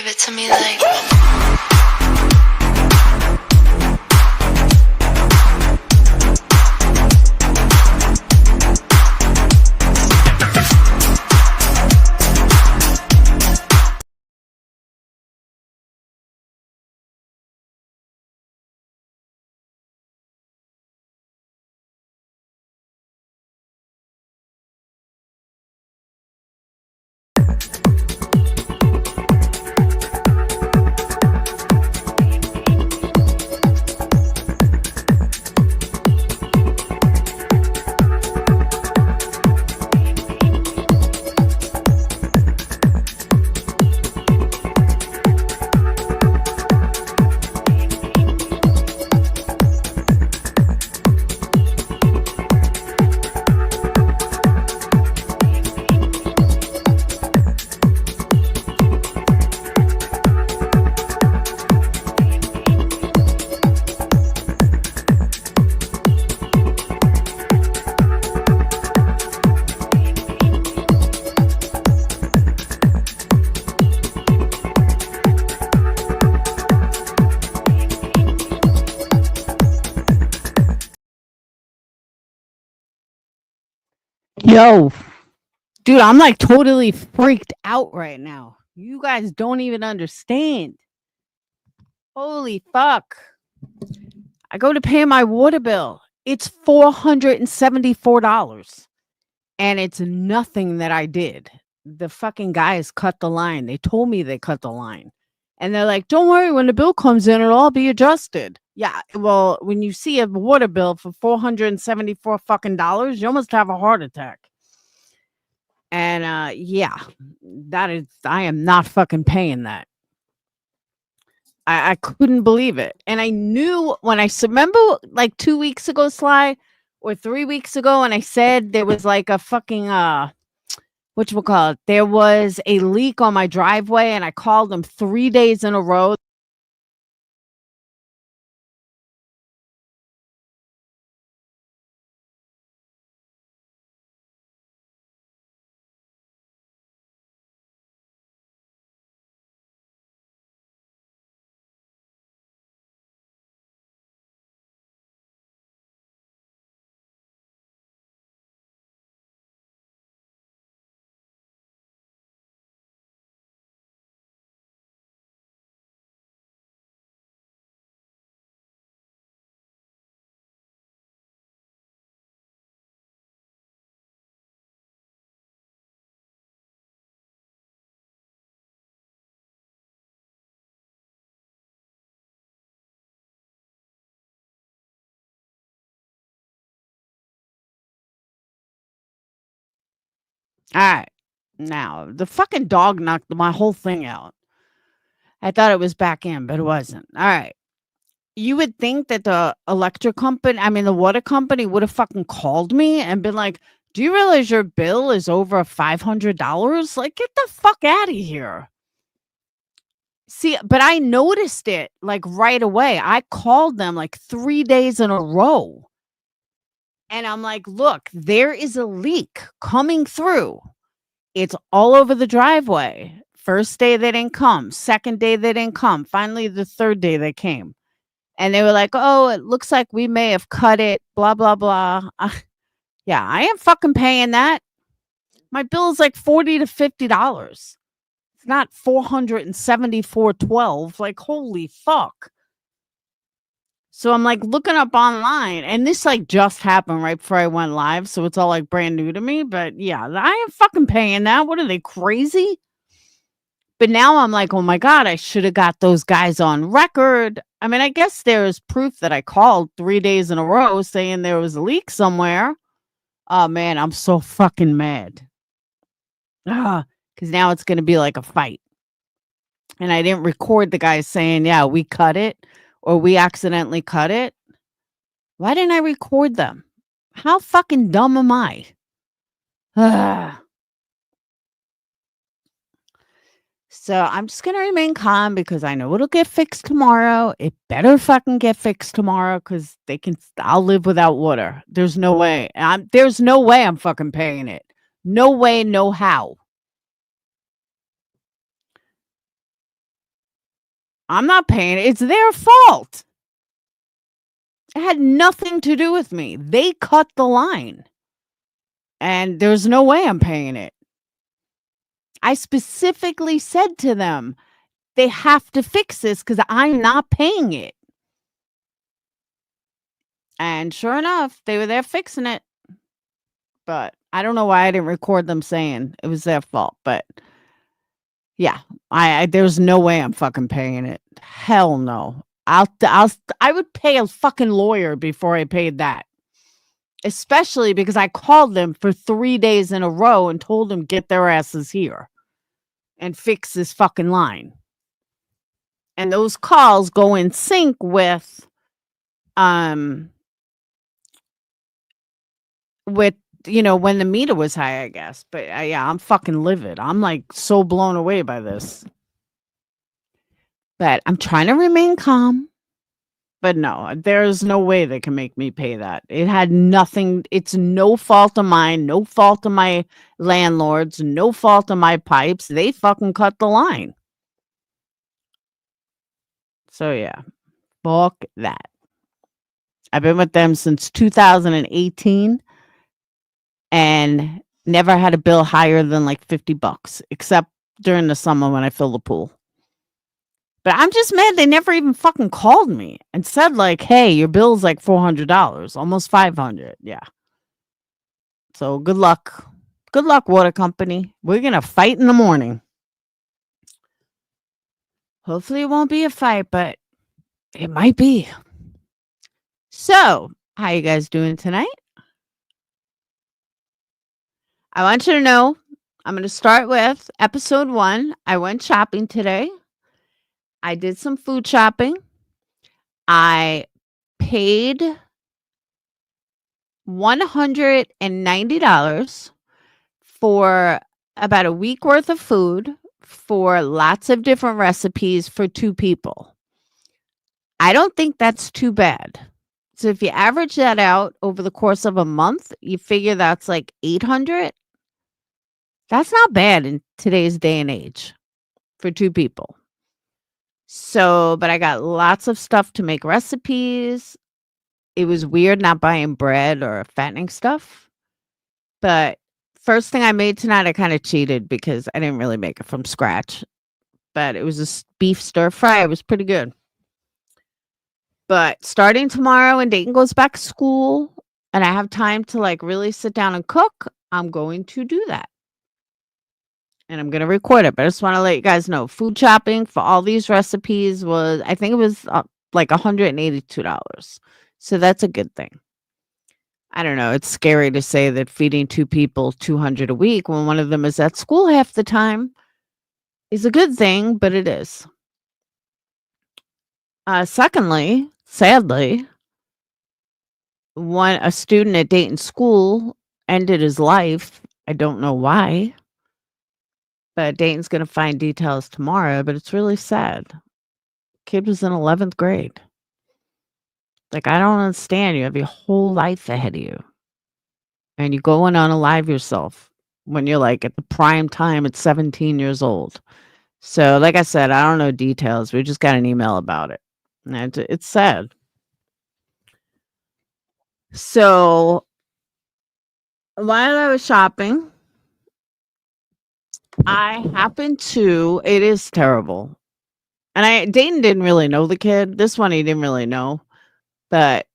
Give it to me like. Yo, dude, I'm like totally freaked out right now. You guys don't even understand. Holy fuck. I go to pay my water bill. It's $474. And it's nothing that I did. The fucking guys cut the line. They told me they cut the line. And they're like, don't worry, when the bill comes in, it'll all be adjusted. Yeah, well, when you see a water bill for $474 fucking dollars, you almost have a heart attack. And yeah, I am not fucking paying that. I couldn't believe it. And I knew when remember like 2 weeks ago, Sly, or 3 weeks ago, and I said there was like a fucking whatchamacallit, there was a leak on my driveway, and I called them 3 days in a row. All right. Now, the fucking dog knocked my whole thing out. I thought it was back in, but it wasn't. All right. You would think that the the water company would have fucking called me and been like, do you realize your bill is over $500? Like, get the fuck out of here. See, but I noticed it like right away. I called them like 3 days in a row. And I'm like, look, there is a leak coming through. It's all over the driveway. First day they didn't come. Second day they didn't come. Finally, the third day they came. And they were like, oh, it looks like we may have cut it, blah, blah, blah. Yeah, I ain't fucking paying that. My bill is like $40 to $50. It's not $474.12. Like, holy fuck. So I'm like looking up online, and this like just happened right before I went live. So it's all like brand new to me. But yeah, I ain't fucking paying that. What are they, crazy? But now I'm like, oh my God, I should have got those guys on record. I mean, I guess there is proof that I called 3 days in a row saying there was a leak somewhere. Oh man, I'm so fucking mad. Because now it's going to be like a fight. And I didn't record the guys saying, yeah, we cut it or we accidentally cut it. Why didn't I record them? How fucking dumb am I? So I'm just going to remain calm because I know it'll get fixed tomorrow. It better fucking get fixed tomorrow because I'll live without water. There's no way. There's no way I'm fucking paying it. No way, no how. I'm not paying it. It's their fault. It had nothing to do with me. They cut the line. And there's no way I'm paying it. I specifically said to them, they have to fix this because I'm not paying it. And sure enough, they were there fixing it. But I don't know why I didn't record them saying it was their fault. But yeah, I there's no way I'm fucking paying it. Hell no. I would pay a fucking lawyer before I paid that. Especially because I called them for 3 days in a row and told them get their asses here and fix this fucking line. And those calls go in sync with when the meter was high, I guess. But yeah, I'm fucking livid. I'm like so blown away by this. But I'm trying to remain calm. But no, there's no way they can make me pay that. It had nothing. It's no fault of mine, no fault of my landlords, no fault of my pipes. They fucking cut the line. So yeah, fuck that. I've been with them since 2018 and never had a bill higher than like $50, except during the summer when I fill the pool. But I'm just mad they never even fucking called me and said like, "Hey, your bill's like $400, almost $500." Yeah. So good luck. Good luck, water company. We're going to fight in the morning. Hopefully it won't be a fight, but it might be. So, how you guys doing tonight? I want you to know, I'm going to start with episode 1. I went shopping today. I did some food shopping. I paid $190 for about a week worth of food for lots of different recipes for 2 people. I don't think that's too bad. So if you average that out over the course of a month, you figure that's like 800. That's not bad in today's day and age for 2 people. So, but I got lots of stuff to make recipes. It was weird not buying bread or fattening stuff. But first thing I made tonight, I kind of cheated because I didn't really make it from scratch. But it was a beef stir fry. It was pretty good. But starting tomorrow when Dayton goes back to school and I have time to like really sit down and cook, I'm going to do that. And I'm going to record it. But I just want to let you guys know food shopping for all these recipes was, I think it was like $182. So that's a good thing. I don't know. It's scary to say that feeding 2 people $200 a week when one of them is at school half the time is a good thing, but it is. Secondly, sadly, a student at Dayton School ended his life. I don't know why, but Dayton's going to find details tomorrow, but it's really sad. Kid was in 11th grade. Like, I don't understand. You have your whole life ahead of you. And you go and unalive yourself when you're like at the prime time at 17 years old. So, like I said, I don't know details. We just got an email about it. And it's sad. So, while I was shopping, it is terrible. And Dayton didn't really know the kid. This one he didn't really know. But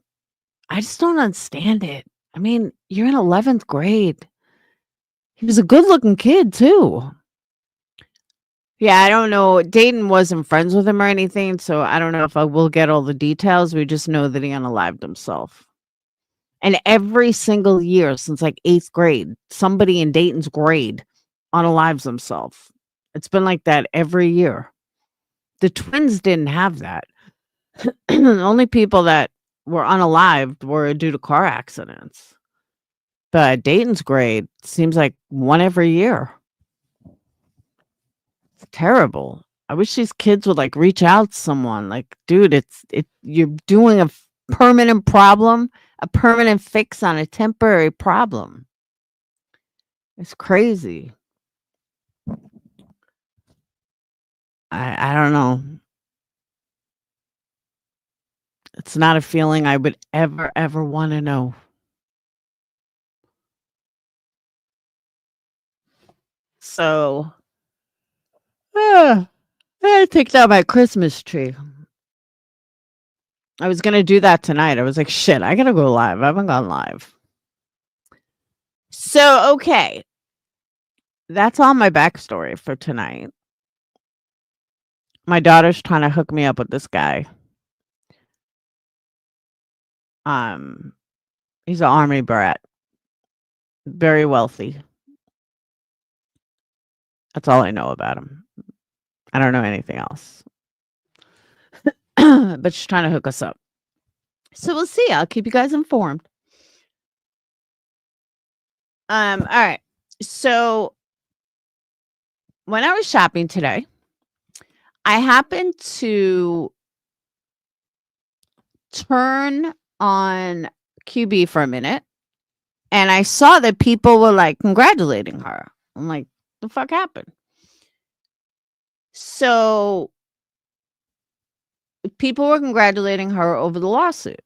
I just don't understand it. I mean, you're in 11th grade. He was a good-looking kid too. Yeah, I don't know. Dayton wasn't friends with him or anything, so I don't know if I will get all the details. We just know that he unalived himself. And every single year since like 8th grade, somebody in Dayton's grade unalives himself. It's been like that every year. The twins didn't have that. The only people that were unalived were due to car accidents. But Dayton's grade seems like one every year. It's terrible. I wish these kids would like reach out to someone. Like, dude, you're doing a permanent problem, a permanent fix on a temporary problem. It's crazy. I don't know. It's not a feeling I would ever want to know. So, I take down my Christmas tree. I was gonna do that tonight. I was like, shit, I gotta go live. I haven't gone live. So, okay. That's all my backstory for tonight. My daughter's trying to hook me up with this guy. He's an army brat. Very wealthy. That's all I know about him. I don't know anything else. But she's trying to hook us up. So we'll see. I'll keep you guys informed. All right. So when I was shopping today, I happened to turn on QB for a minute, and I saw that people were like congratulating her. I'm like, the fuck happened? So people were congratulating her over the lawsuit.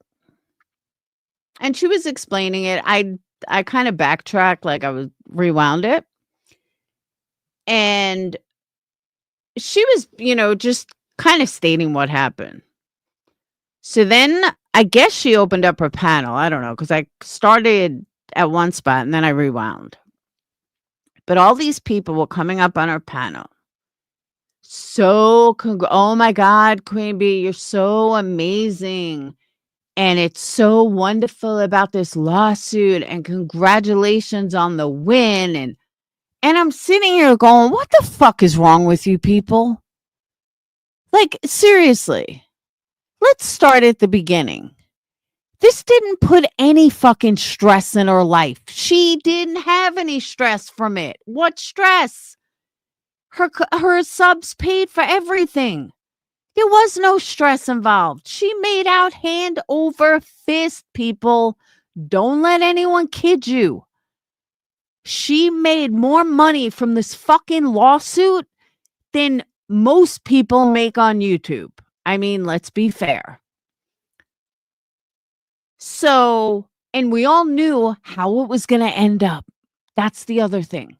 And she was explaining it. I kind of backtracked, like I was rewound it. And she was, just kind of stating what happened. So then I guess she opened up her panel. I don't know, because I started at one spot and then I rewound. But all these people were coming up on her panel. So, oh my God, Queen Bee, you're so amazing. And it's so wonderful about this lawsuit, and congratulations on the win. And I'm sitting here going, what the fuck is wrong with you people? Like, seriously, let's start at the beginning. This didn't put any fucking stress in her life. She didn't have any stress from it. What stress? Her subs paid for everything. There was no stress involved. She made out hand over fist, people. Don't let anyone kid you. She made more money from this fucking lawsuit than most people make on YouTube. I mean, let's be fair. So, and we all knew how it was going to end up. That's the other thing.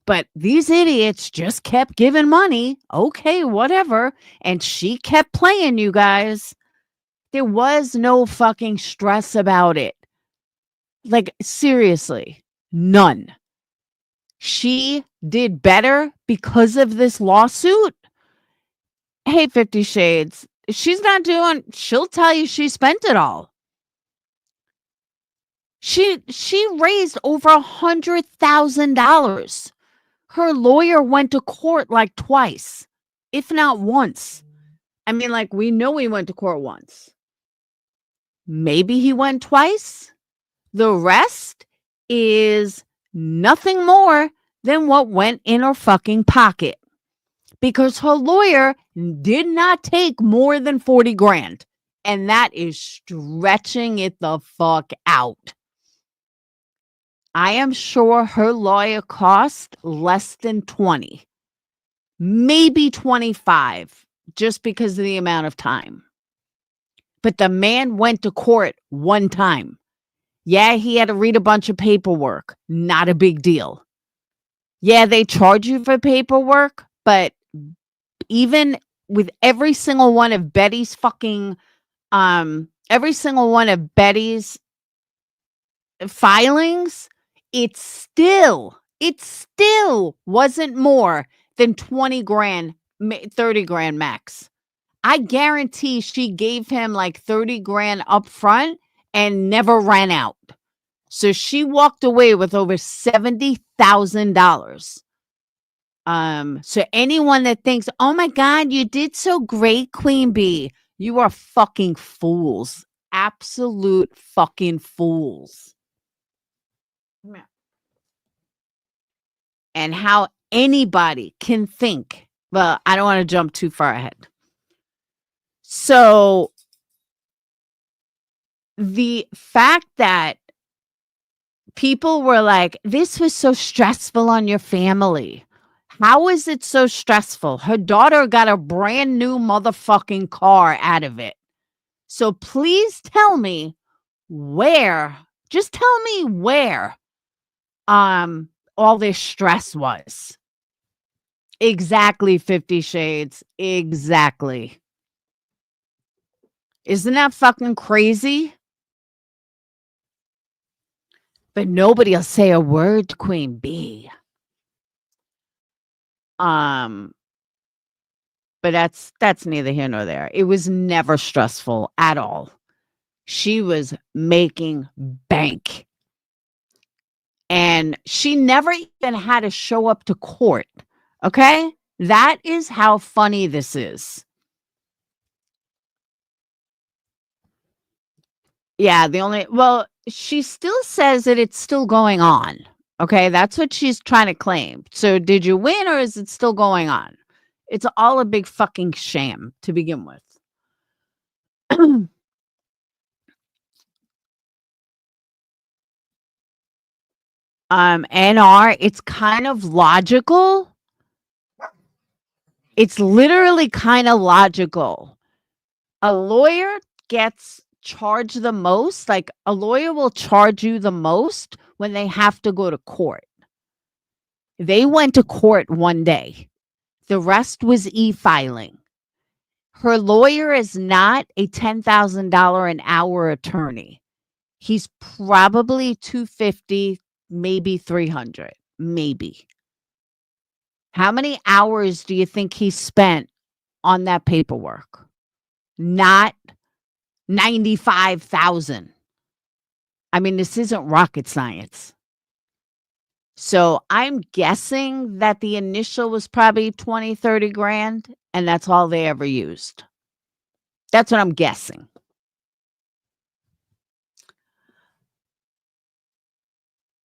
But these idiots just kept giving money. Okay, whatever. And she kept playing, you guys. There was no fucking stress about it. Like, seriously, none. She did better because of this lawsuit. Hey, 50 Shades, she's not doing, she'll tell you she spent it all. She raised over $100,000. Her lawyer went to court like twice, if not once. I mean, like, we know he went to court once. Maybe he went twice. The rest is nothing more than what went in her fucking pocket. Because her lawyer did not take more than 40 grand. And that is stretching it the fuck out. I am sure her lawyer cost less than 20, maybe 25, just because of the amount of time. But the man went to court one time. Yeah, he had to read a bunch of paperwork. Not a big deal. Yeah, they charge you for paperwork, but even with every single one of Betty's fucking, every single one of Betty's filings, it still wasn't more than 20 grand, 30 grand max. I guarantee she gave him like 30 grand up front and never ran out. So she walked away with over $70,000. So anyone that thinks, oh my God, you did so great, Queen Bee, you are fucking fools. Absolute fucking fools. And how anybody can think, well, I don't want to jump too far ahead. So the fact that people were like, this was so stressful on your family. How is it so stressful? Her daughter got a brand new motherfucking car out of it. So please tell me where, just tell me where all this stress was. Exactly, 50 Shades. Exactly. Isn't that fucking crazy? But nobody'll say a word to Queen B. Um, but that's neither here nor there. It was never stressful at all. She was making bank. And she never even had to show up to court. Okay? That is how funny this is. Yeah, she still says that it's still going on. Okay, that's what she's trying to claim. So did you win or is it still going on? It's all a big fucking sham to begin with. NR, it's kind of logical. It's literally kind of logical. A lawyer gets charged the most, like a lawyer will charge you the most when they have to go to court. They went to court one day. The rest was e-filing. Her lawyer is not a $10,000 an hour attorney. He's probably 250, maybe 300, maybe. How many hours do you think he spent on that paperwork? Not 95,000. I mean, this isn't rocket science. So I'm guessing that the initial was probably 20, 30 grand, and that's all they ever used. That's what I'm guessing.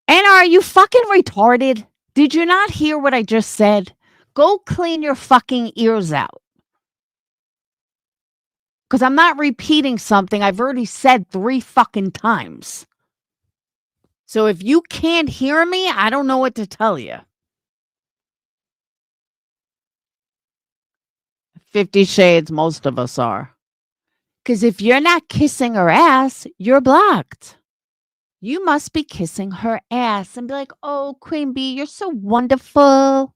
And are you fucking retarded? Did you not hear what I just said? Go clean your fucking ears out. Because I'm not repeating something I've already said 3 fucking times. So if you can't hear me, I don't know what to tell you. 50 Shades, most of us are. Because if you're not kissing her ass, you're blocked. You must be kissing her ass and be like, oh, Queen Bee, you're so wonderful.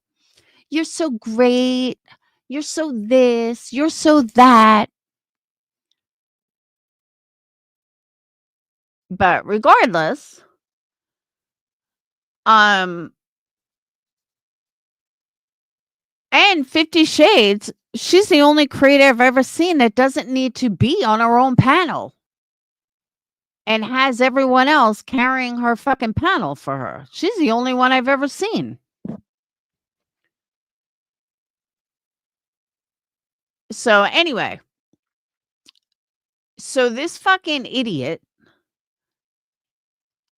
You're so great. You're so this. You're so that. But regardless, and 50 Shades, she's the only creator I've ever seen that doesn't need to be on her own panel and has everyone else carrying her fucking panel for her. She's the only one I've ever seen. So anyway, so this fucking idiot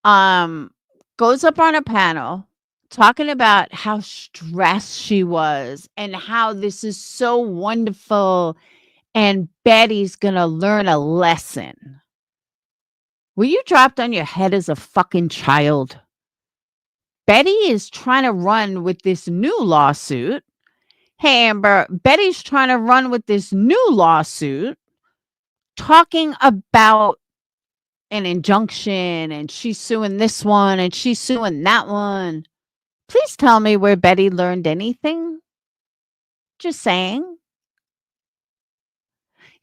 goes up on a panel talking about how stressed she was and how this is so wonderful and Betty's gonna learn a lesson. Were you dropped on your head as a fucking child? Betty is trying to run with this new lawsuit. Hey, Amber, Betty's trying to run with this new lawsuit talking about an injunction and she's suing this one and she's suing that one. Please tell me where Betty learned anything. Just saying.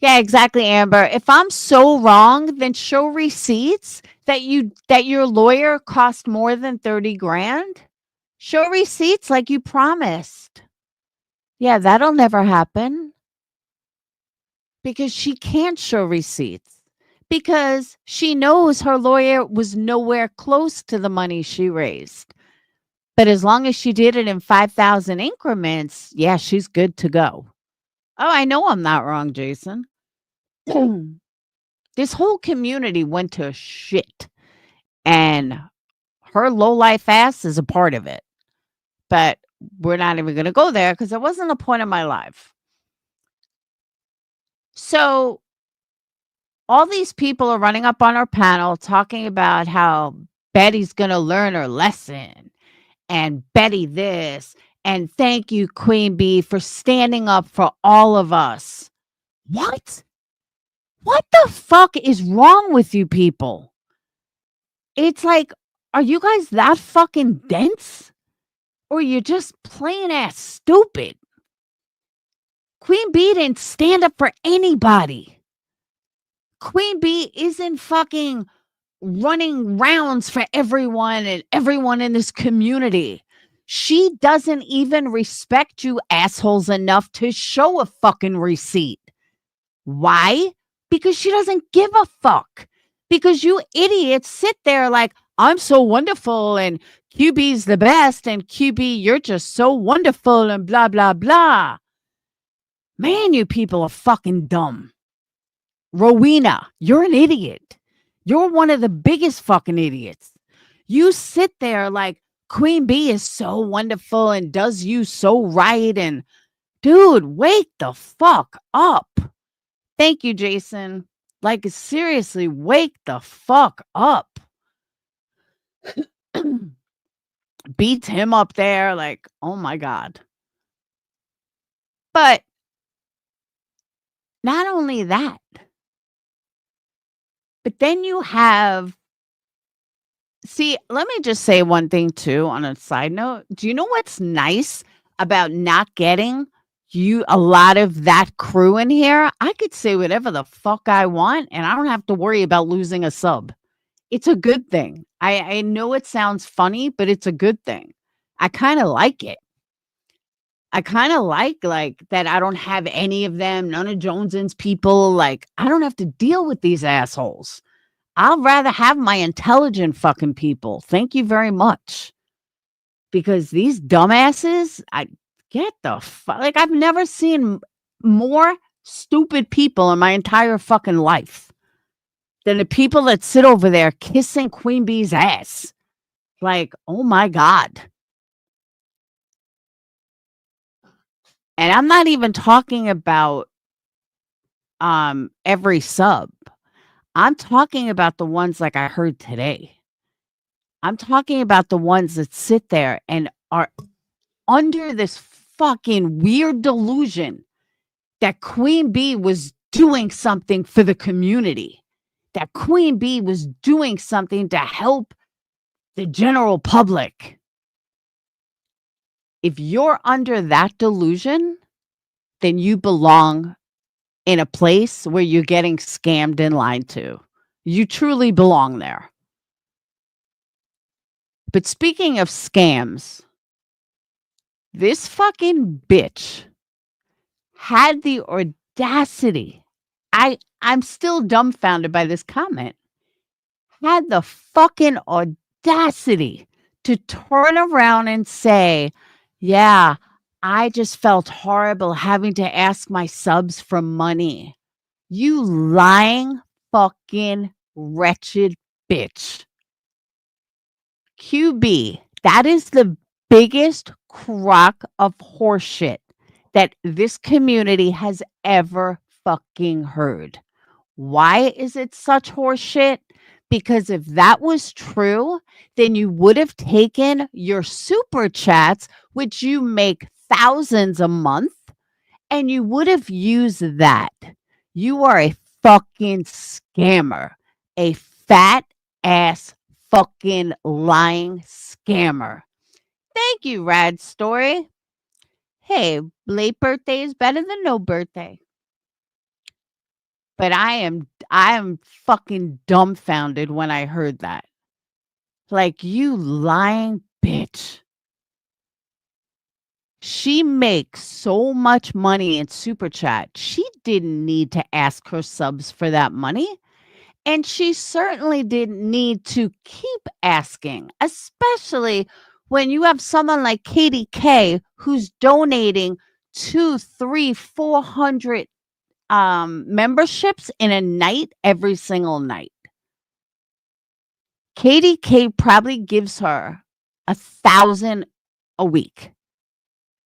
Yeah, exactly, Amber. If I'm so wrong, then show receipts that your lawyer cost more than 30 grand. Show receipts like you promised. Yeah, that'll never happen. Because she can't show receipts. Because she knows her lawyer was nowhere close to the money she raised. But as long as she did it in 5,000 increments, yeah, she's good to go. Oh, I know I'm not wrong, Jason. This whole community went to shit. And her low-life ass is a part of it. But we're not even going to go there because it wasn't the point of my life. So all these people are running up on our panel talking about how Betty's going to learn her lesson and Betty this. And thank you, Queen Bee, for standing up for all of us. What? What the fuck is wrong with you people? It's like, are you guys that fucking dense? Or you're just plain ass stupid? Queen Bee didn't stand up for anybody. Queen Bee isn't fucking running rounds for everyone and everyone in this community. She doesn't even respect you assholes enough to show a fucking receipt. Why? Because she doesn't give a fuck. Because you idiots sit there like, I'm so wonderful and QB's the best and QB, you're just so wonderful and blah, blah, blah. Man, you people are fucking dumb. Rowena, you're an idiot. You're one of the biggest fucking idiots. You sit there like Queen Bee is so wonderful and does you so right. And dude, wake the fuck up. Thank you, Jason. Like, seriously, wake the fuck up. Beats him up there. Like, oh my God. But not only that, but then you have, see, let me just say one thing too on a side note. Do you know what's nice about not getting you a lot of that crew in here? I could say whatever the fuck I want and I don't have to worry about losing a sub. It's a good thing. I know it sounds funny, but it's a good thing. I kind of like it. I kind of like that I don't have any of them, none of Jones's people. Like, I don't have to deal with these assholes. I'll rather have my intelligent fucking people. Thank you very much. Because these dumbasses, I get the fuck. Like, I've never seen more stupid people in my entire fucking life than the people that sit over there kissing Queen Bee's ass. Like, oh my God. And I'm not even talking about every sub. I'm talking about the ones like I heard today. I'm talking about the ones that sit there and are under this fucking weird delusion that Queen Bee was doing something for the community, that Queen Bee was doing something to help the general public. If you're under that delusion, then you belong in a place where you're getting scammed and lied to. You truly belong there. But speaking of scams, this fucking bitch had the audacity. I'm still dumbfounded by this comment. Had the fucking audacity to turn around and say, yeah, I just felt horrible having to ask my subs for money. You lying fucking wretched bitch. QB, that is the biggest crock of horseshit that this community has ever fucking heard. Why is it such horseshit? Because if that was true, then you would have taken your super chats, which you make thousands a month, and you would have used that. You are a fucking scammer, a fat ass fucking lying scammer. Thank you, Rad Story. Hey, late birthday is better than no birthday. But I am fucking dumbfounded when I heard that. Like, you lying bitch. She makes so much money in Super Chat. She didn't need to ask her subs for that money. And she certainly didn't need to keep asking, especially when you have someone like Katie K who's donating 2, 3, 400 memberships in a night every single night. Katie K probably gives her 1,000 a week,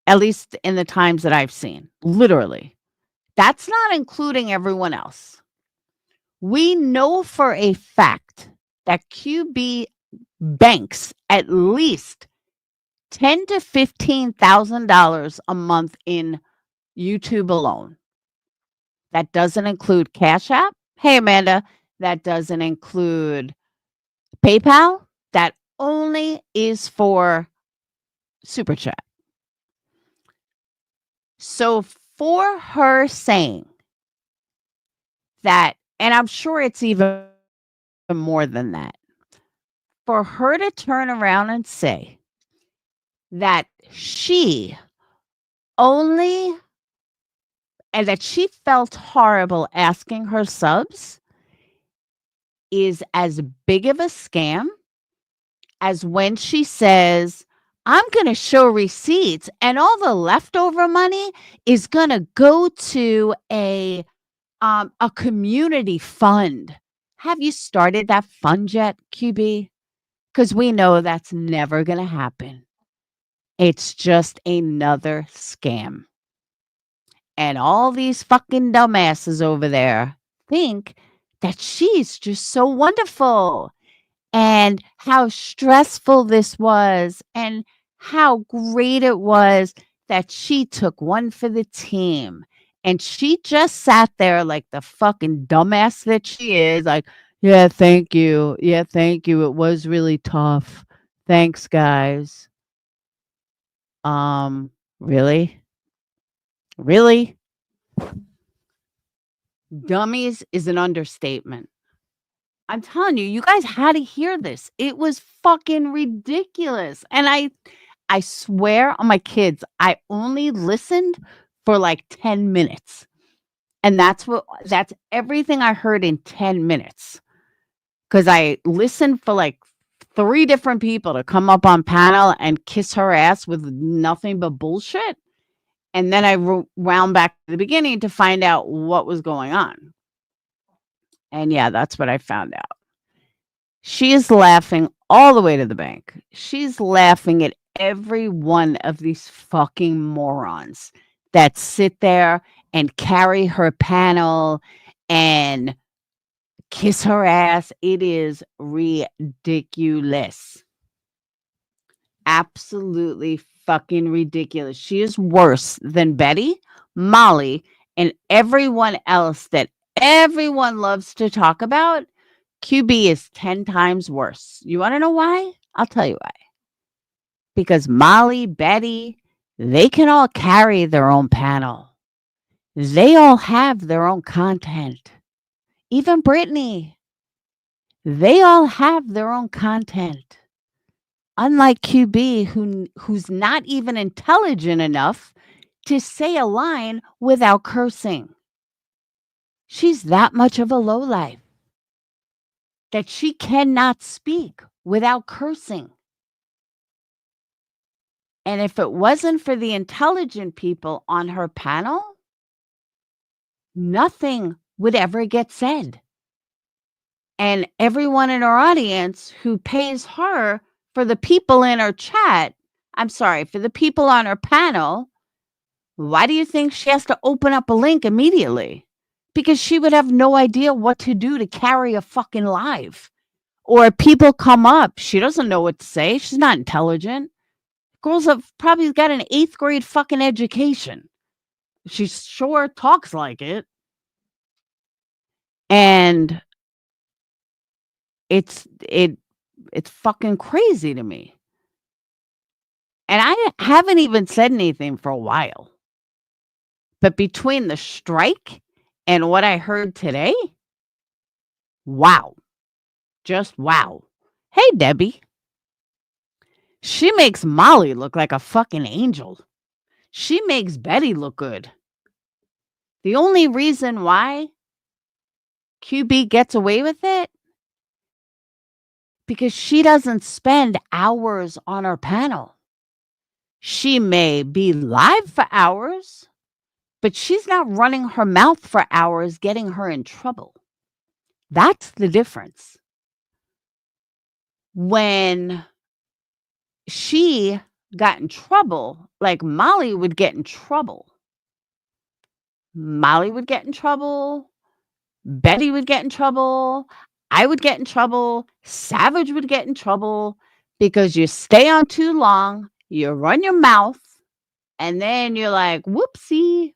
at least in the times that I've seen. Literally. That's not including everyone else. We know for a fact that QB banks at least $10,000 to $15,000 a month in YouTube alone. That doesn't include Cash App. Hey, Amanda, that doesn't include PayPal. That only is for Super Chat. So for her saying that, and I'm sure it's even more than that, for her to turn around and say that she only and that she felt horrible asking her subs is as big of a scam as when she says, I'm going to show receipts and all the leftover money is going to go to a community fund. Have you started that fund yet, QB? Because we know that's never going to happen. It's just another scam. And all these fucking dumbasses over there think that she's just so wonderful and how stressful this was and how great it was that she took one for the team. And she just sat there like the fucking dumbass that she is, like, yeah, thank you. Yeah, thank you. It was really tough. Thanks, guys. Really? Really? Dummies is an understatement. I'm telling you, you guys had to hear this. It was fucking ridiculous. And I swear on my kids, I only listened for like 10 minutes. And that's everything I heard in 10 minutes. Cuz I listened for like 3 different people to come up on panel and kiss her ass with nothing but bullshit. And then I wound back to the beginning to find out what was going on. And yeah, that's what I found out. She is laughing all the way to the bank. She's laughing at every one of these fucking morons that sit there and carry her panel and kiss her ass. It is ridiculous. Absolutely fucking ridiculous. She is worse than Betty, Molly, and everyone else that everyone loves to talk about. QB is 10 times worse. You want to know why? I'll tell you why. Because Molly, Betty, they can all carry their own panel. They all have their own content. Even Brittany, they all have their own content. Unlike QB, who's not even intelligent enough to say a line without cursing. She's that much of a lowlife that she cannot speak without cursing. And if it wasn't for the intelligent people on her panel, nothing would ever get said. And everyone in her audience who pays her for the people in her chat, I'm sorry, for the people on her panel, why do you think she has to open up a link immediately? Because she would have no idea what to do to carry a fucking live. Or if people come up, she doesn't know what to say. She's not intelligent. Girls have probably got an 8th grade fucking education. She sure talks like it. And it's fucking crazy to me. And I haven't even said anything for a while. But between the strike and what I heard today, wow. Just wow. Hey, Debbie. She makes Molly look like a fucking angel. She makes Betty look good. The only reason why QB gets away with it, because she doesn't spend hours on her panel. She may be live for hours, but she's not running her mouth for hours, getting her in trouble. That's the difference. When she got in trouble, like Molly would get in trouble. Molly would get in trouble. Betty would get in trouble. I would get in trouble. Savage would get in trouble because you stay on too long, you run your mouth, and then you're like, whoopsie.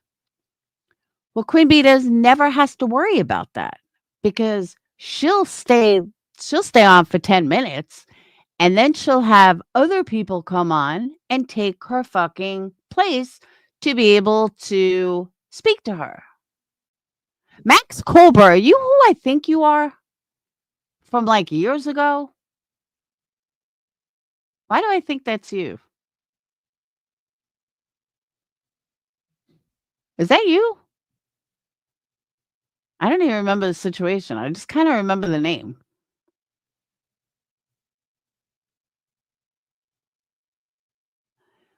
Well, Queen Bee never has to worry about that because she'll stay on for 10 minutes, and then she'll have other people come on and take her fucking place to be able to speak to her. Max Colber, are you who I think you are from, like, years ago? Why do I think that's you? Is that you? I don't even remember the situation. I just kinda remember the name.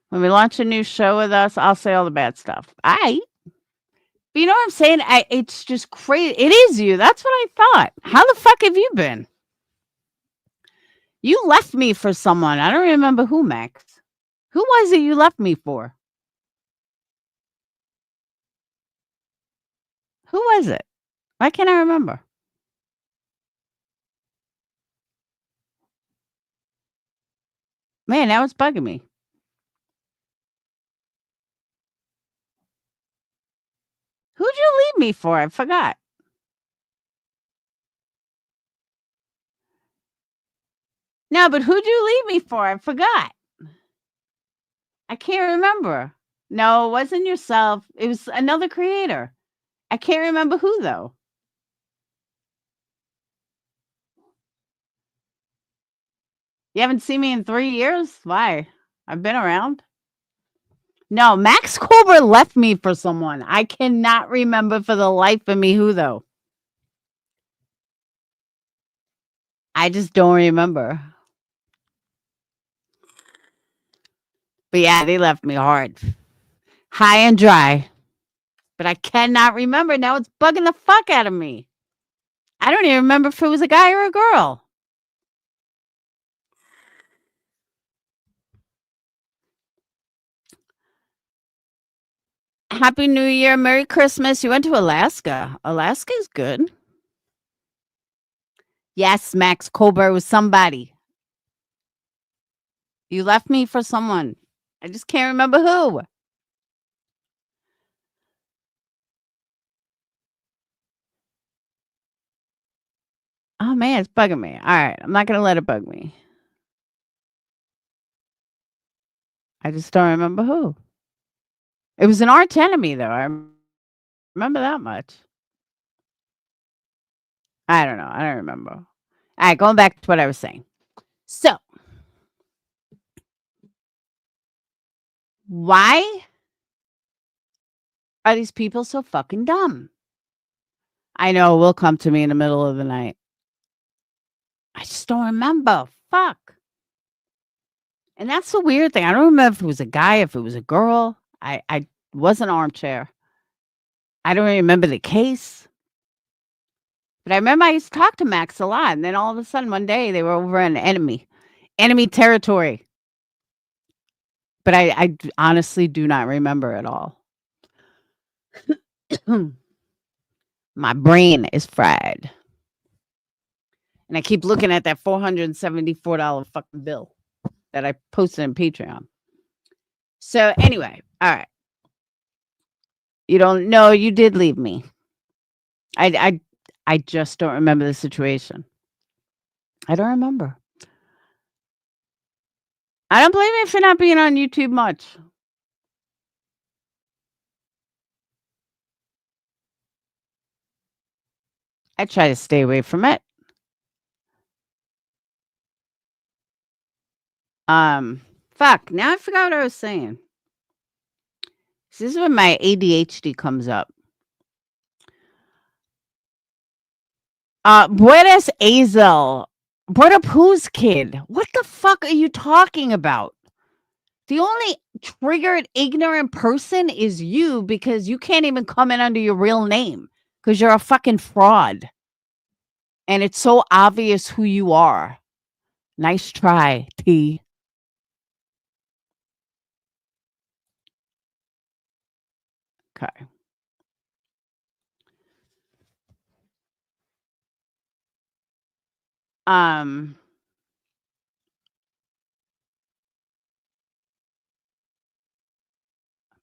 When we launch a new show with us, I'll say all the bad stuff. Aight. But you know what I'm saying? It's just crazy. It is you. That's what I thought. How the fuck have you been? You left me for someone. I don't remember who, Max. Who was it you left me for? Who was it? Why can't I remember? Man, now it's bugging me. Who'd you leave me for? I forgot. No, but who'd you leave me for? I forgot. I can't remember. No, it wasn't yourself. It was another creator. I can't remember who, though. You haven't seen me in 3 years? Why? I've been around. No, Max Colbert left me for someone. I cannot remember for the life of me who, though. I just don't remember. But yeah, they left me hard. High and dry. But I cannot remember. Now it's bugging the fuck out of me. I don't even remember if it was a guy or a girl. Happy New Year. Merry Christmas. You went to Alaska. Alaska is good. Yes, Max Colbert was somebody. You left me for someone. I just can't remember who. Oh man, it's bugging me. All right, I'm not gonna let it bug me. I just don't remember who. It was an arch enemy, though. I remember that much. I don't know. I don't remember. All right, going back to what I was saying. So, why are these people so fucking dumb? I know it will come to me in the middle of the night. I just don't remember. Fuck. And that's the weird thing. I don't remember if it was a guy, if it was a girl. I was an armchair. I don't remember the case. But I remember I used to talk to Max a lot. And then all of a sudden, one day, they were over in enemy territory. But I honestly do not remember at all. My brain is fried. And I keep looking at that $474 fucking bill that I posted in Patreon. So anyway, all right. You don't know you did leave me. I just don't remember the situation. I don't remember. I don't blame you for not being on YouTube much. I try to stay away from it. Fuck. Now I forgot what I was saying. This is when my ADHD comes up. Buenas Azel. What up, who's kid? What the fuck are you talking about? The only triggered ignorant person is you because you can't even come in under your real name because you're a fucking fraud. And it's so obvious who you are. Nice try, T. Okay. Um,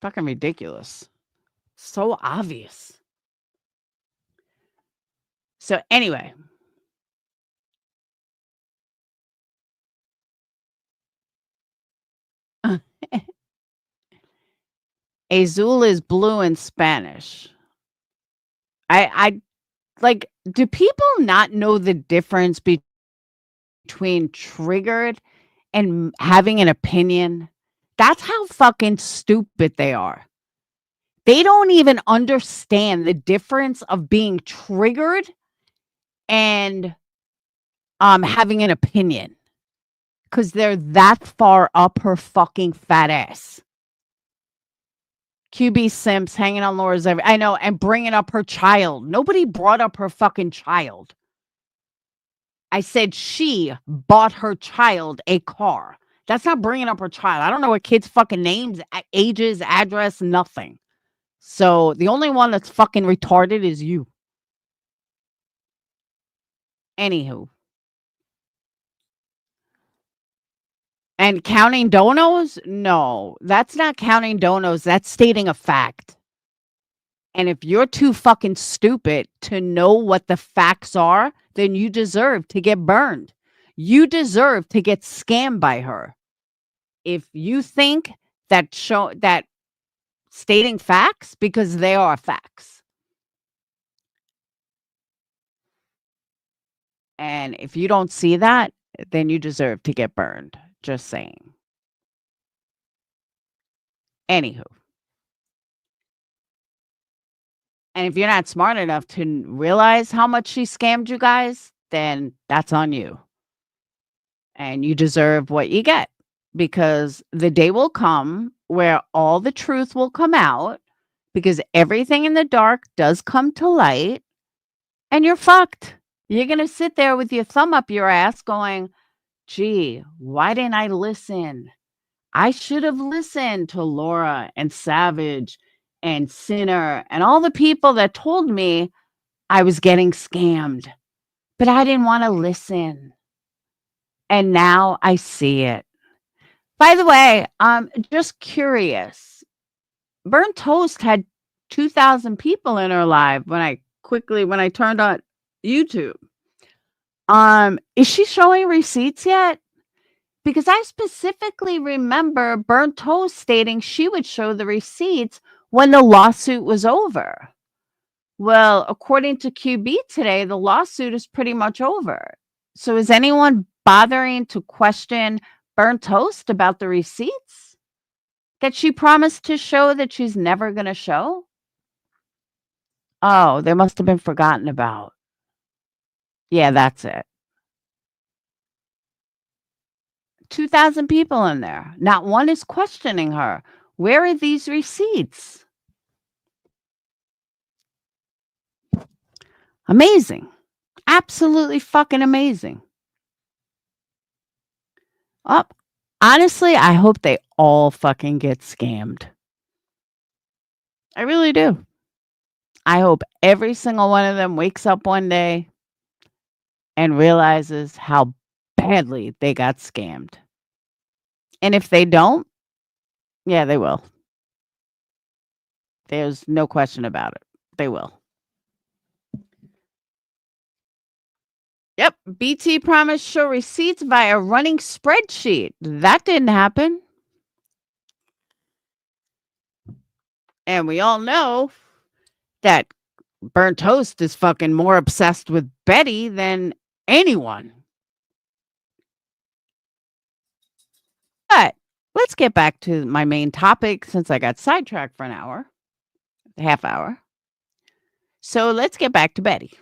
Fucking ridiculous. So obvious. So anyway, azul is blue in Spanish. I like, do people not know the difference between triggered and having an opinion? That's how fucking stupid they are. They don't even understand the difference of being triggered and having an opinion, because they're that far up her fucking fat ass. QB Simps hanging on Laura's I know, and bringing up her child. Nobody brought up her fucking child. I said she bought her child a car. That's not bringing up her child. I don't know her kid's fucking names, ages, address, nothing. So the only one that's fucking retarded is you. Anywho. And counting donos? No, that's not counting donos. That's stating a fact. And if you're too fucking stupid to know what the facts are, then you deserve to get burned. You deserve to get scammed by her. If you think that stating facts, because they are facts. And if you don't see that, then you deserve to get burned. Just saying. Anywho. And if you're not smart enough to realize how much she scammed you guys, then that's on you. And you deserve what you get, because the day will come where all the truth will come out, because everything in the dark does come to light, and you're fucked. You're going to sit there with your thumb up your ass going, gee, why didn't I listen? I should have listened to Laura and Savage and Sinner and all the people that told me I was getting scammed, but I didn't want to listen. And now I see it. By the way, just curious. Burnt Toast had 2,000 people in her live when I turned on YouTube. Is she showing receipts yet? Because I specifically remember Burnt Toast stating she would show the receipts when the lawsuit was over. Well, according to QB today, the lawsuit is pretty much over. So is anyone bothering to question Burnt Toast about the receipts that she promised to show that she's never going to show? Oh, they must have been forgotten about. Yeah, that's it. 2,000 people in there. Not one is questioning her. Where are these receipts? Amazing. Absolutely fucking amazing. Oh, honestly, I hope they all fucking get scammed. I really do. I hope every single one of them wakes up one day and realizes how badly they got scammed. And if they don't, yeah, they will. There's no question about it. They will. Yep. BT promised show receipts via running spreadsheet. That didn't happen. And we all know that Burnt Toast is fucking more obsessed with Betty than anyone. But let's get back to my main topic, since I got sidetracked for an hour, a half hour. So let's get back to Betty.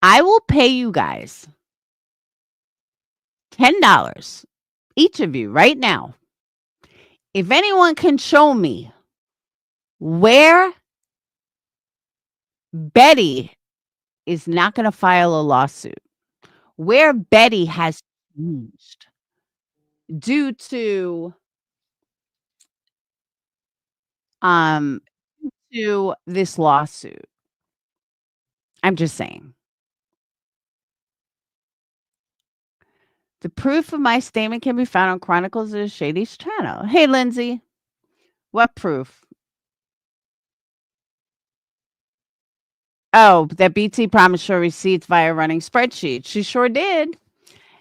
I will pay you guys $10, each of you, right now, if anyone can show me where Betty is not going to file a lawsuit, where Betty has changed due to this lawsuit. I'm just saying. The proof of my statement can be found on Chronicles of the Shady's channel. Hey, Lindsay, what proof? Oh, that BT promised her receipts via running spreadsheets. She sure did.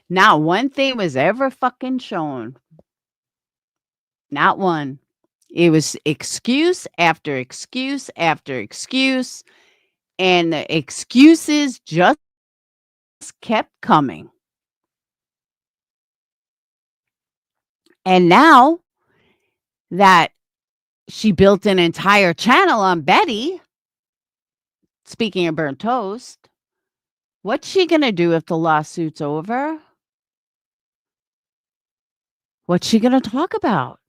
Not one thing was ever fucking shown. Not one. It was excuse after excuse after excuse, and the excuses just kept coming. And now that she built an entire channel on Betty, speaking of burnt toast, what's she going to do if the lawsuit's over? What's she going to talk about?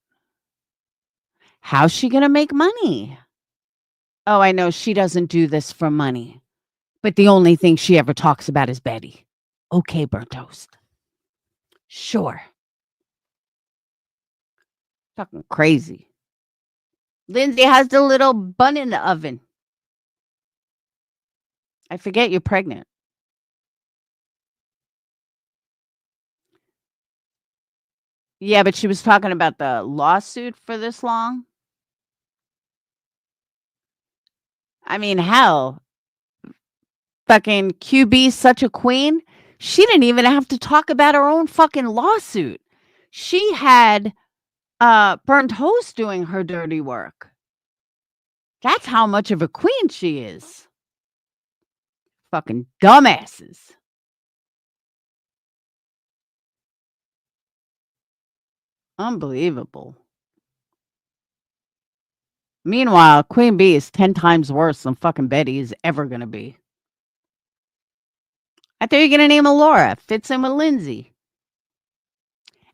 How's she going to make money? Oh, I know she doesn't do this for money, but the only thing she ever talks about is Betty. Okay, burnt toast. Sure. Fucking crazy. Lindsay, how's the little bun in the oven? I forget you're pregnant. Yeah, but she was talking about the lawsuit for this long. I mean, hell, fucking QB's such a queen. She didn't even have to talk about her own fucking lawsuit. She had Burnt Toast doing her dirty work. That's how much of a queen she is. Fucking dumbasses. Unbelievable. Meanwhile, Queen Bee is 10 times worse than fucking Betty is ever going to be. I thought you were going to name her Laura. Fits in with Lindsay.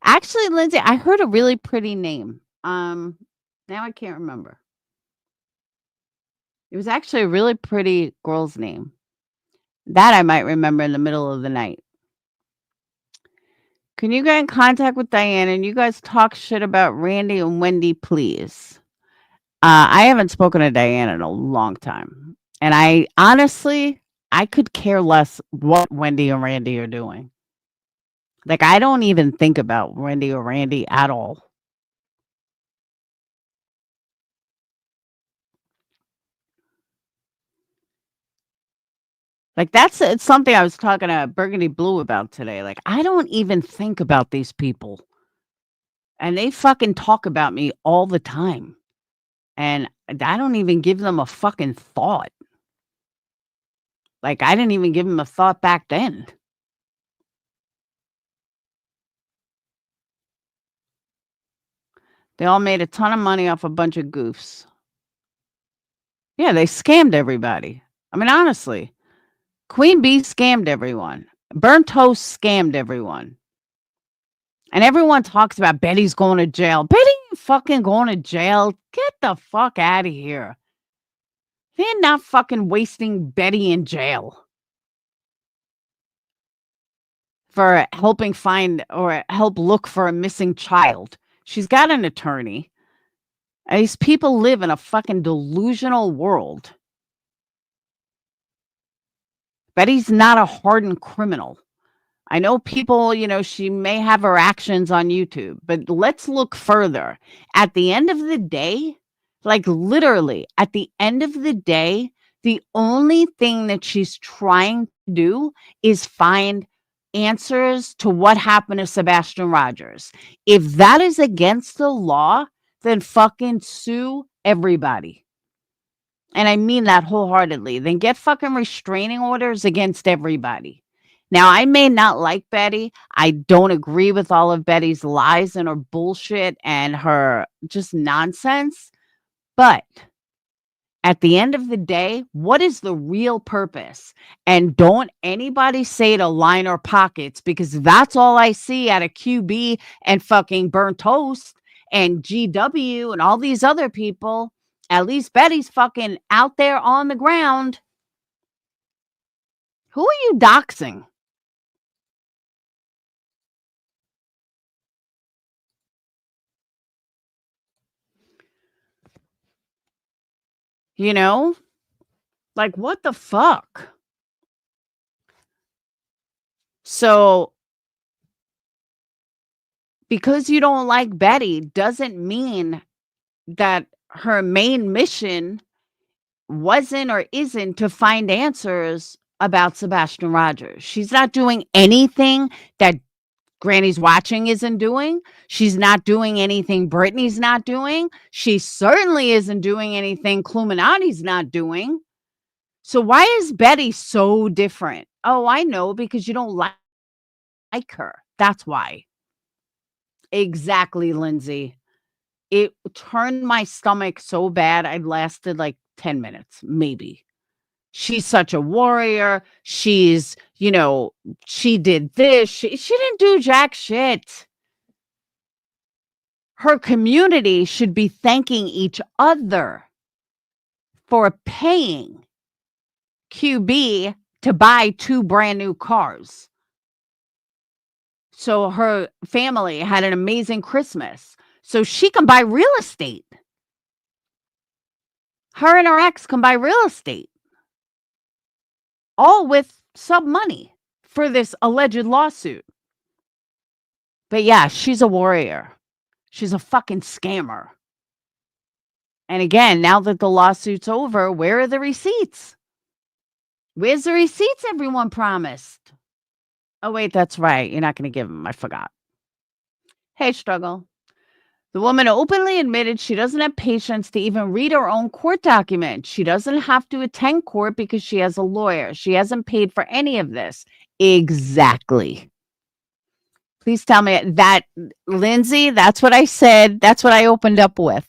Actually, Lindsay, I heard a really pretty name. Now I can't remember. It was actually a really pretty girl's name. That I might remember in the middle of the night. Can you get in contact with Diane and you guys talk shit about Randy and Wendy, please? I haven't spoken to Diane in a long time. And I honestly, I could care less what Wendy and Randy are doing. Like, I don't even think about Wendy or Randy at all. Like, it's something I was talking to Burgundy Blue about today. Like, I don't even think about these people. And they fucking talk about me all the time. And I don't even give them a fucking thought. Like, I didn't even give them a thought back then. They all made a ton of money off a bunch of goofs. Yeah, they scammed everybody. I mean, honestly, Queen Bee scammed everyone. Burnt Toast scammed everyone. And everyone talks about Betty's going to jail. Betty ain't fucking going to jail. Get the fuck out of here. They're not fucking wasting Betty in jail for helping find or help look for a missing child. She's got an attorney. And these people live in a fucking delusional world. Betty's not a hardened criminal. I know people, she may have her actions on YouTube, but let's look further. At the end of the day, like literally at the end of the day, the only thing that she's trying to do is find answers to what happened to Sebastian Rogers. If that is against the law, then fucking sue everybody. And I mean that wholeheartedly. Then get fucking restraining orders against everybody. Now, I may not like Betty. I don't agree with all of Betty's lies and her bullshit and her just nonsense. But at the end of the day, what is the real purpose? And don't anybody say to line our pockets, because that's all I see out of QB and fucking Burnt Toast and GW and all these other people. At least Betty's fucking out there on the ground. Who are you doxing? You know? Like, what the fuck? So, because you don't like Betty doesn't mean that her main mission wasn't or isn't to find answers about Sebastian Rogers. She's not doing anything that Granny's Watching isn't doing. She's not doing anything Brittany's not doing. She certainly isn't doing anything Cluminati's not doing. So why is Betty so different? Oh, I know, because you don't like her. That's why. Exactly, Lindsay. It turned my stomach so bad, I lasted like 10 minutes, maybe. She's such a warrior. She's, she did this. She didn't do jack shit. Her community should be thanking each other for paying QB to buy 2 brand new cars. So her family had an amazing Christmas. So she can buy real estate. Her and her ex can buy real estate. All with sub money for this alleged lawsuit. But yeah, she's a warrior. She's a fucking scammer. And again, now that the lawsuit's over, where are the receipts? Where's the receipts everyone promised? Oh, wait, that's right. You're not going to give them. I forgot. Hey, Struggle. The woman openly admitted she doesn't have patience to even read her own court document. She doesn't have to attend court because she has a lawyer. She hasn't paid for any of this. Exactly. Please tell me that, Lindsay, that's what I said. That's what I opened up with.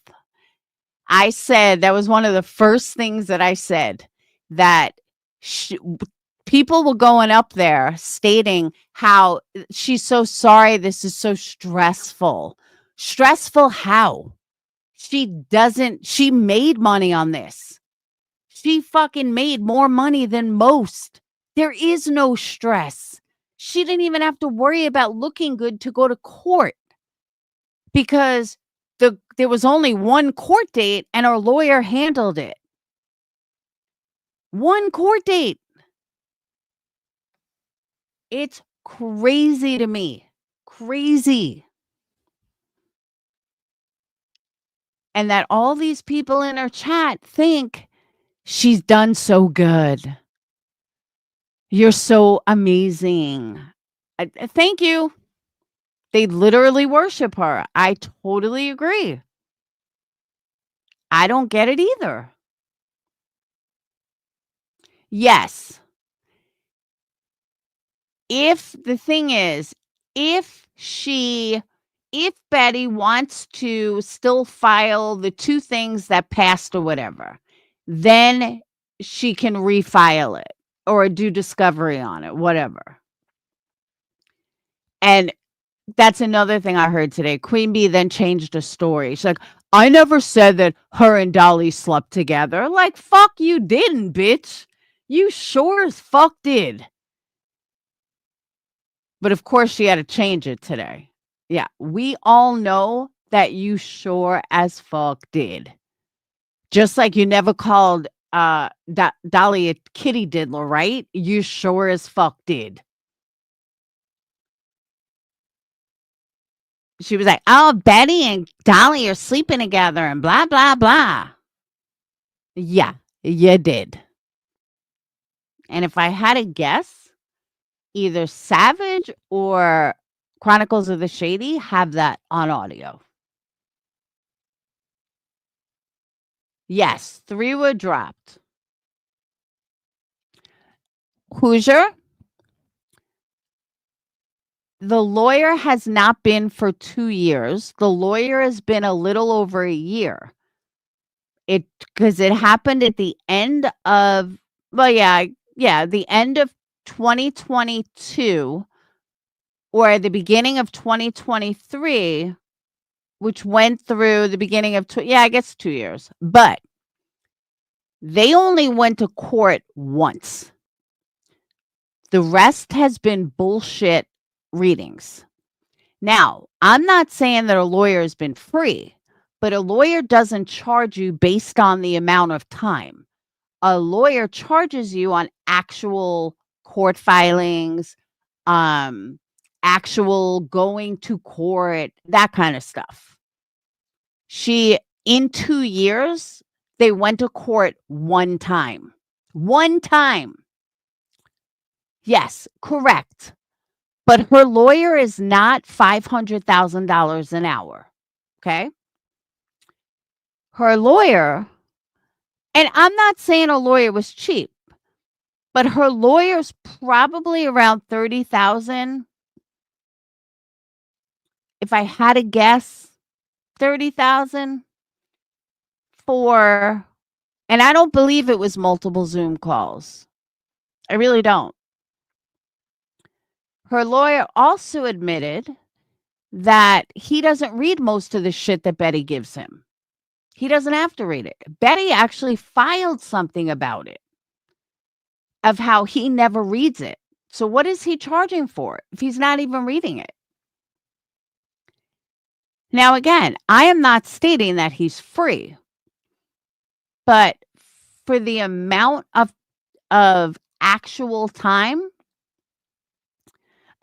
I said, that was one of the first things that I said, that people were going up there stating how she's so sorry. This is so stressful. Stressful how? She made money on this. She fucking made more money than most. There is no stress. She didn't even have to worry about looking good to go to court because there was only one court date and her lawyer handled it. One court date. It's crazy to me. Crazy. And that all these people in her chat think she's done so good. You're so amazing. Thank you. They literally worship her. I totally agree. I don't get it either. Yes. If the thing is, if Betty wants to still file the 2 things that passed or whatever, then she can refile it or do discovery on it, whatever. And that's another thing I heard today. Queen Bee then changed the story. She's like, I never said that her and Dolly slept together. Like, fuck you didn't, bitch. You sure as fuck did. But of course she had to change it today. Yeah, we all know that you sure as fuck did. Just like you never called Dolly a kitty diddler, right? You sure as fuck did. She was like, oh, Betty and Dolly are sleeping together and blah, blah, blah. Yeah, you did. And if I had a guess, either Savage or Chronicles of the Shady have that on audio. Yes, 3 were dropped. Hoosier, the lawyer has not been for 2 years. The lawyer has been a little over a year. Because it happened at the end of, the end of 2022 or the beginning of 2023, which went through the beginning of, I guess 2 years. But they only went to court once. The rest has been bullshit readings. Now, I'm not saying that a lawyer has been free, but a lawyer doesn't charge you based on the amount of time. A lawyer charges you on actual court filings, actual going to court, that kind of stuff. In 2 years, They went to court one time. One time. Yes, correct. But her lawyer is not $500,000 an hour. Okay? Her lawyer, and I'm not saying a lawyer was cheap, but her lawyer's probably around 30,000. If I had to guess, 30,000 for, and I don't believe it was multiple Zoom calls. I really don't. Her lawyer also admitted that he doesn't read most of the shit that Betty gives him. He doesn't have to read it. Betty actually filed something about it, of how he never reads it. So what is he charging for if he's not even reading it? Now, again, I am not stating that he's free, but for the amount of actual time.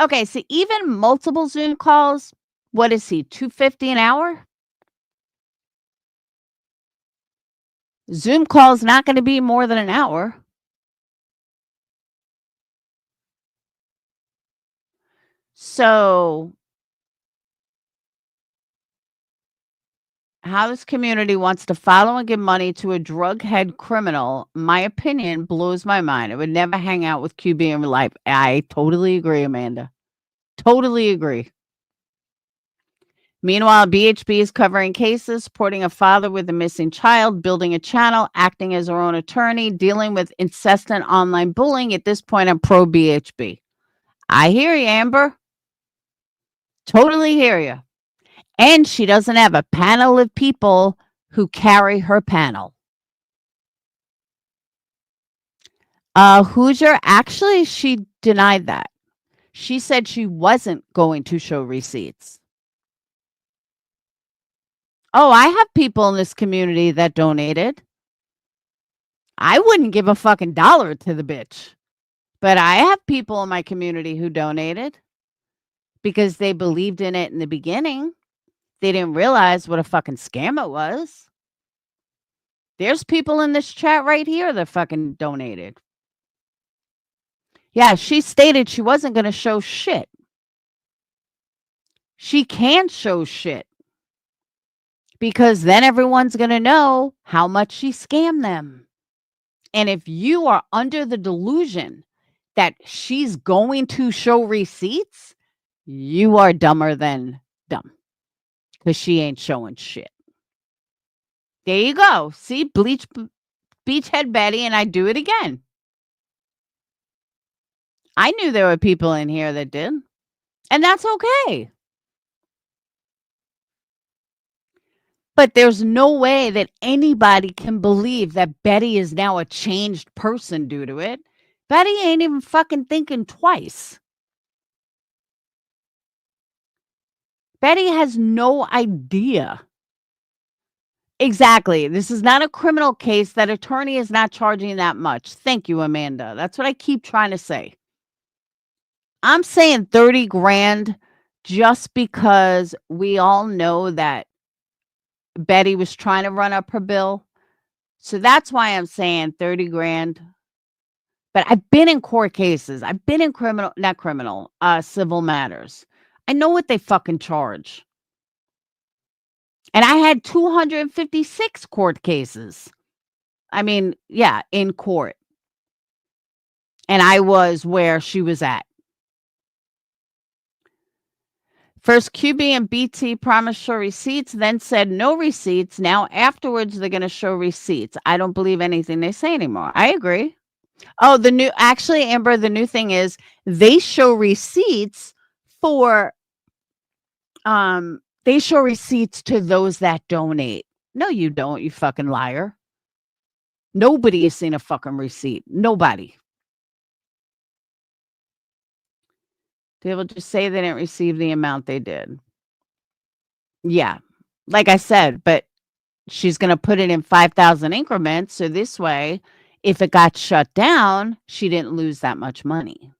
Okay, so even multiple Zoom calls, what is he, $250 an hour? Zoom call's not going to be more than an hour. So how this community wants to follow and give money to a drug head criminal, my opinion, blows my mind. I would never hang out with QB in real life. I totally agree, Amanda. Totally agree. Meanwhile, BHB is covering cases, supporting a father with a missing child, building a channel, acting as her own attorney, dealing with incessant online bullying. At this point, I'm pro BHB. I hear you, Amber. Totally hear you. And she doesn't have a panel of people who carry her panel. Hoosier, actually, she denied that. She said she wasn't going to show receipts. Oh, I have people in this community that donated. I wouldn't give a fucking dollar to the bitch. But I have people in my community who donated because they believed in it in the beginning. They didn't realize what a fucking scam it was. There's people in this chat right here that fucking donated. Yeah, she stated she wasn't going to show shit. She can't show shit because then everyone's going to know how much she scammed them. And if you are under the delusion that she's going to show receipts, you are dumber than dumb because she ain't showing shit. There you go. See, Beachhead Betty, and I do it again. I knew there were people in here that did, and that's okay. But there's no way that anybody can believe that Betty is now a changed person due to it. Betty ain't even fucking thinking twice. Betty has no idea. Exactly. This is not a criminal case. That attorney is not charging that much. Thank you, Amanda. That's what I keep trying to say. I'm saying 30 grand just because we all know that Betty was trying to run up her bill. So that's why I'm saying 30 grand. But I've been in court cases. I've been in civil matters. I know what they fucking charge. And I had 256 court cases. I mean, yeah, in court. And I was where she was at. First, QB and BT promised show receipts, then said no receipts. Now, afterwards, they're going to show receipts. I don't believe anything they say anymore. I agree. Oh, actually, Amber, the new thing is they show receipts for, they show receipts to those that donate. No, you don't, you fucking liar. Nobody has seen a fucking receipt. Nobody. They will just say they didn't receive the amount they did. Yeah. Like I said, but she's going to put it in 5,000 increments. So this way, if it got shut down, she didn't lose that much money.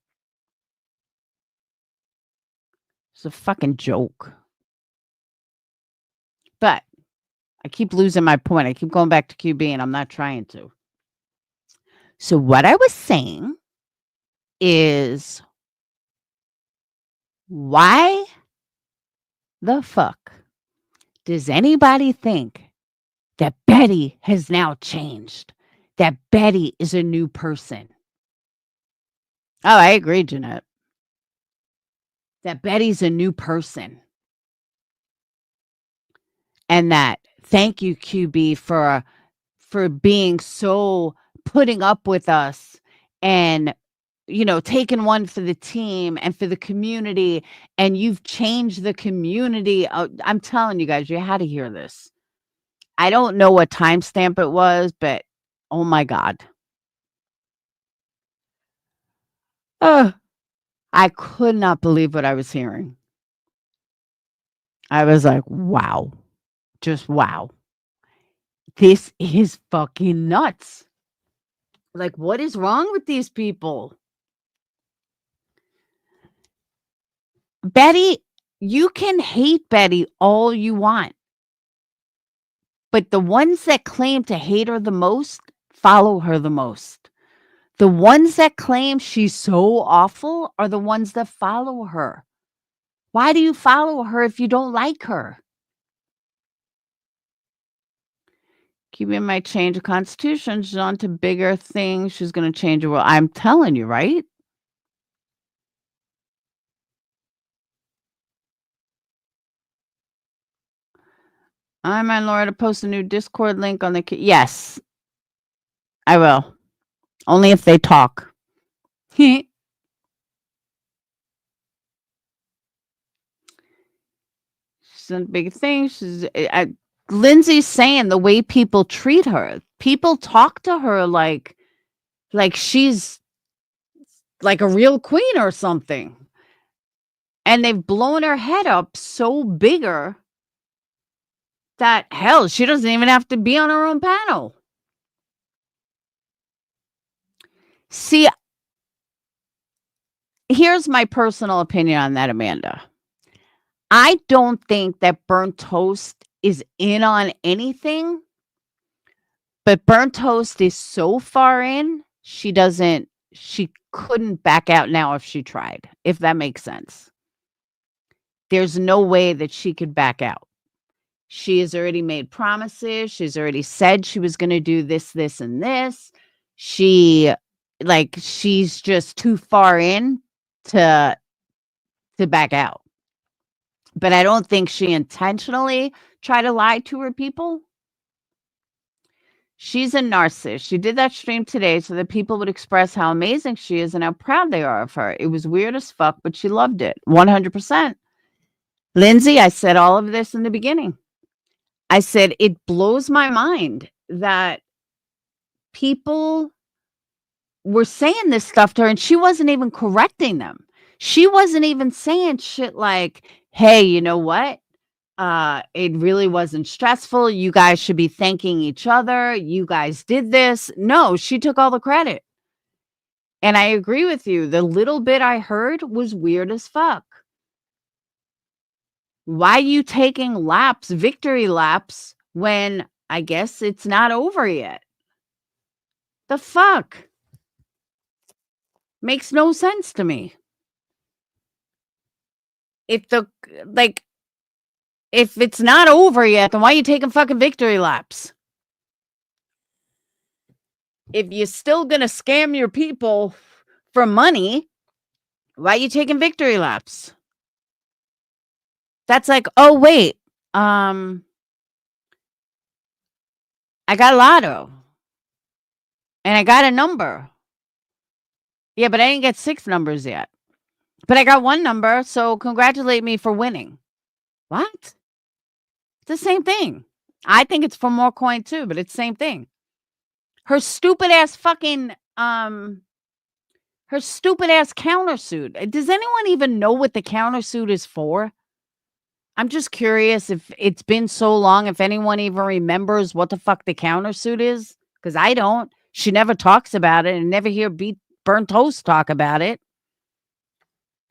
It's a fucking joke. But I keep losing my point. I keep going back to QB and I'm not trying to. So what I was saying is, why the fuck does anybody think that Betty has now changed? That Betty is a new person? Oh, I agree, Jeanette. That Betty's a new person. And that, thank you, QB, for being so, putting up with us and, taking one for the team and for the community, and you've changed the community. I'm telling you guys, you had to hear this. I don't know what timestamp it was, but oh my God. I could not believe what I was hearing. I was like, wow. Just wow. This is fucking nuts. Like, what is wrong with these people? Betty, you can hate Betty all you want. But the ones that claim to hate her the most follow her the most. The ones that claim she's so awful are the ones that follow her. Why do you follow her if you don't like her? QB might change the Constitution. She's on to bigger things. She's going to change the world. I'm telling you, right? I'm on Laura to post a new Discord link on the. Yes, I will. Only if they talk. She's a big thing. Lindsay's saying the way people treat her. People talk to her like she's like a real queen or something. And they've blown her head up so bigger that, hell, she doesn't even have to be on her own panel. See, here's my personal opinion on that, Amanda. I don't think that Burnt Toast is in on anything, but Burnt Toast is so far in, she couldn't back out now if she tried, if that makes sense. There's no way that she could back out. She has already made promises. She's already said she was going to do this, this, and this. She's just too far in to back out. But I don't think she intentionally tried to lie to her people. She's a narcissist. She did that stream today so that people would express how amazing she is and how proud they are of her. It was weird as fuck, but she loved it. 100%. Lindsay, I said all of this in the beginning. I said, it blows my mind that people were saying this stuff to her and she wasn't even correcting them. She wasn't even saying shit like, hey, you know what? It really wasn't stressful. You guys should be thanking each other. You guys did this. No, she took all the credit. And I agree with you. The little bit I heard was weird as fuck. Why are you taking laps, victory laps, when I guess it's not over yet? The fuck? Makes no sense to me. If it's not over yet, then why are you taking fucking victory laps? If you're still gonna scam your people for money, why are you taking victory laps? That's like, oh wait, I got lotto and I got a number. Yeah, but I didn't get 6 numbers yet. But I got 1 number, so congratulate me for winning. What? It's the same thing. I think it's for more coin too, but it's the same thing. Her stupid ass fucking her stupid ass countersuit. Does anyone even know what the countersuit is for? I'm just curious if it's been so long, if anyone even remembers what the fuck the countersuit is, because I don't. She never talks about it and never hear Burnt Toast talk about it.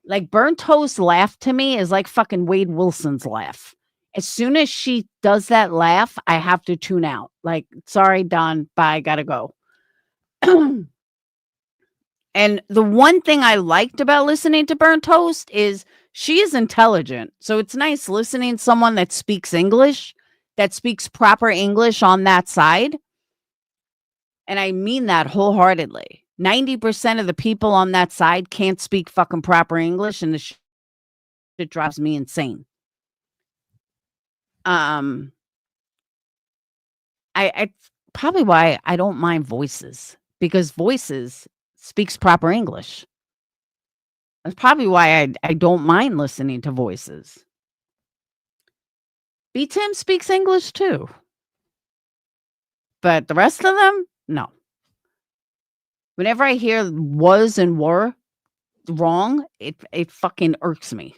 Like, Burnt Toast laugh to me is like fucking Wade Wilson's laugh. As soon as she does that laugh, I have to tune out. Like, sorry, done. Bye. Gotta go. And the one thing I liked about listening to Burnt Toast is she is intelligent. So it's nice listening to someone that speaks English, that speaks proper English on that side. And I mean that wholeheartedly. 90% of the people on that side can't speak fucking proper English, and the shit drives me insane. Um, I probably why I don't mind Voices, because Voices speaks proper English. That's probably why I don't mind listening to Voices. B Tim speaks English too, but the rest of them, no. Whenever I hear was and were wrong, it fucking irks me.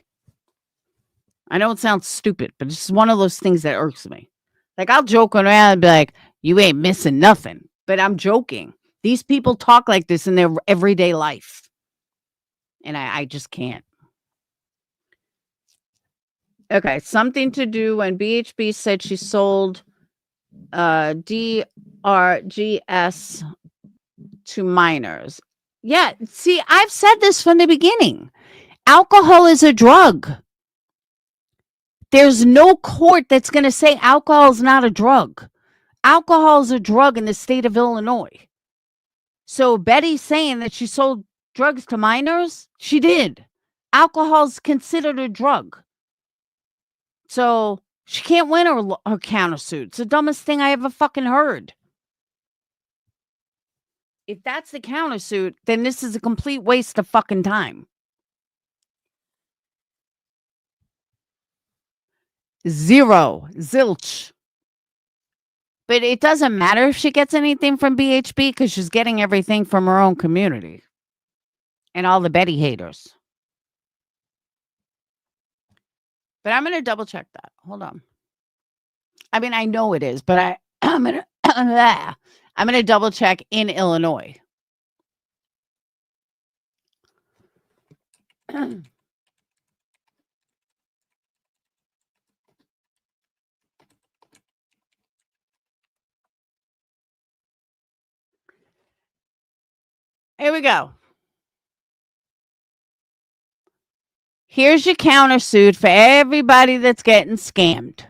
I know it sounds stupid, but it's one of those things that irks me. Like, I'll joke around and be like, "You ain't missing nothing," but I'm joking. These people talk like this in their everyday life, and I just can't. Okay, something to do when BHB said she sold DRGS to minors. Yeah, see, I've said this from the beginning. Alcohol is a drug. There's no court that's going to say alcohol is not a drug. Alcohol is a drug in the state of Illinois. So Betty's saying that she sold drugs to minors. She did. Alcohol's considered a drug. So she can't win her countersuit. It's the dumbest thing I ever fucking heard. If that's the countersuit, then this is a complete waste of fucking time. Zero. Zilch. But it doesn't matter if she gets anything from BHB because she's getting everything from her own community and all the Betty haters. But I'm going to double check that. Hold on. I mean, I know it is, but I'm going to double check in Illinois. Here we go. Here's your countersuit for everybody that's getting scammed.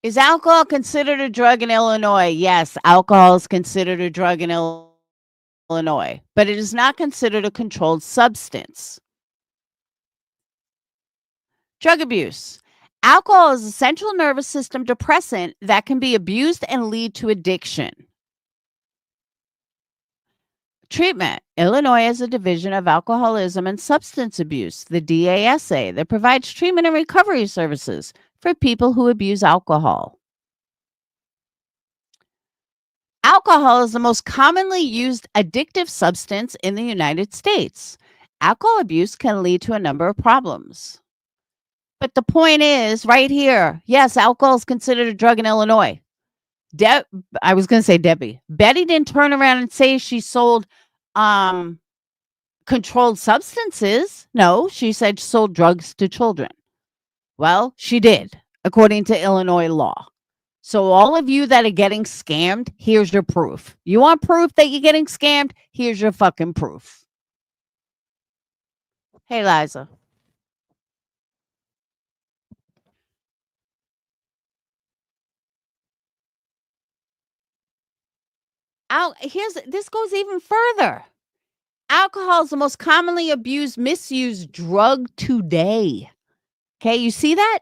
Is alcohol considered a drug in Illinois? Yes, alcohol is considered a drug in Illinois, but it is not considered a controlled substance. Drug abuse. Alcohol is a central nervous system depressant that can be abused and lead to addiction. Treatment. Illinois has a division of alcoholism and substance abuse, the DASA, that provides treatment and recovery services for people who abuse alcohol. Alcohol is the most commonly used addictive substance in the United States. Alcohol abuse can lead to a number of problems. But the point is, right here, yes, alcohol is considered a drug in Illinois. I was going to say Debbie. Betty didn't turn around and say she sold controlled substances. No, she said she sold drugs to children. Well, she did, according to Illinois law. So all of you that are getting scammed, here's your proof. You want proof that you're getting scammed? Here's your fucking proof. Hey, Liza. This goes even further. Alcohol is the most commonly abused, misused drug today. Okay, you see that?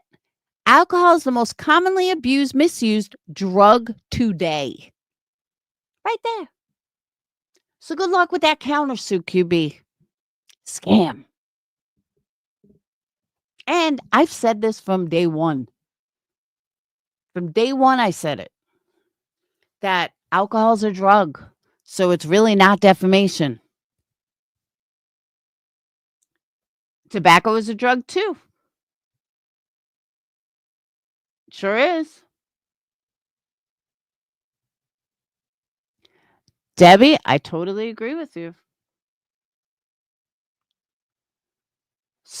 Alcohol is the most commonly abused, misused drug today. Right there. So good luck with that countersuit, QB. Scam. And I've said this from day one. From day one, I said it. That alcohol's a drug. So it's really not defamation. Tobacco is a drug too. Sure is. Debbie, I totally agree with you.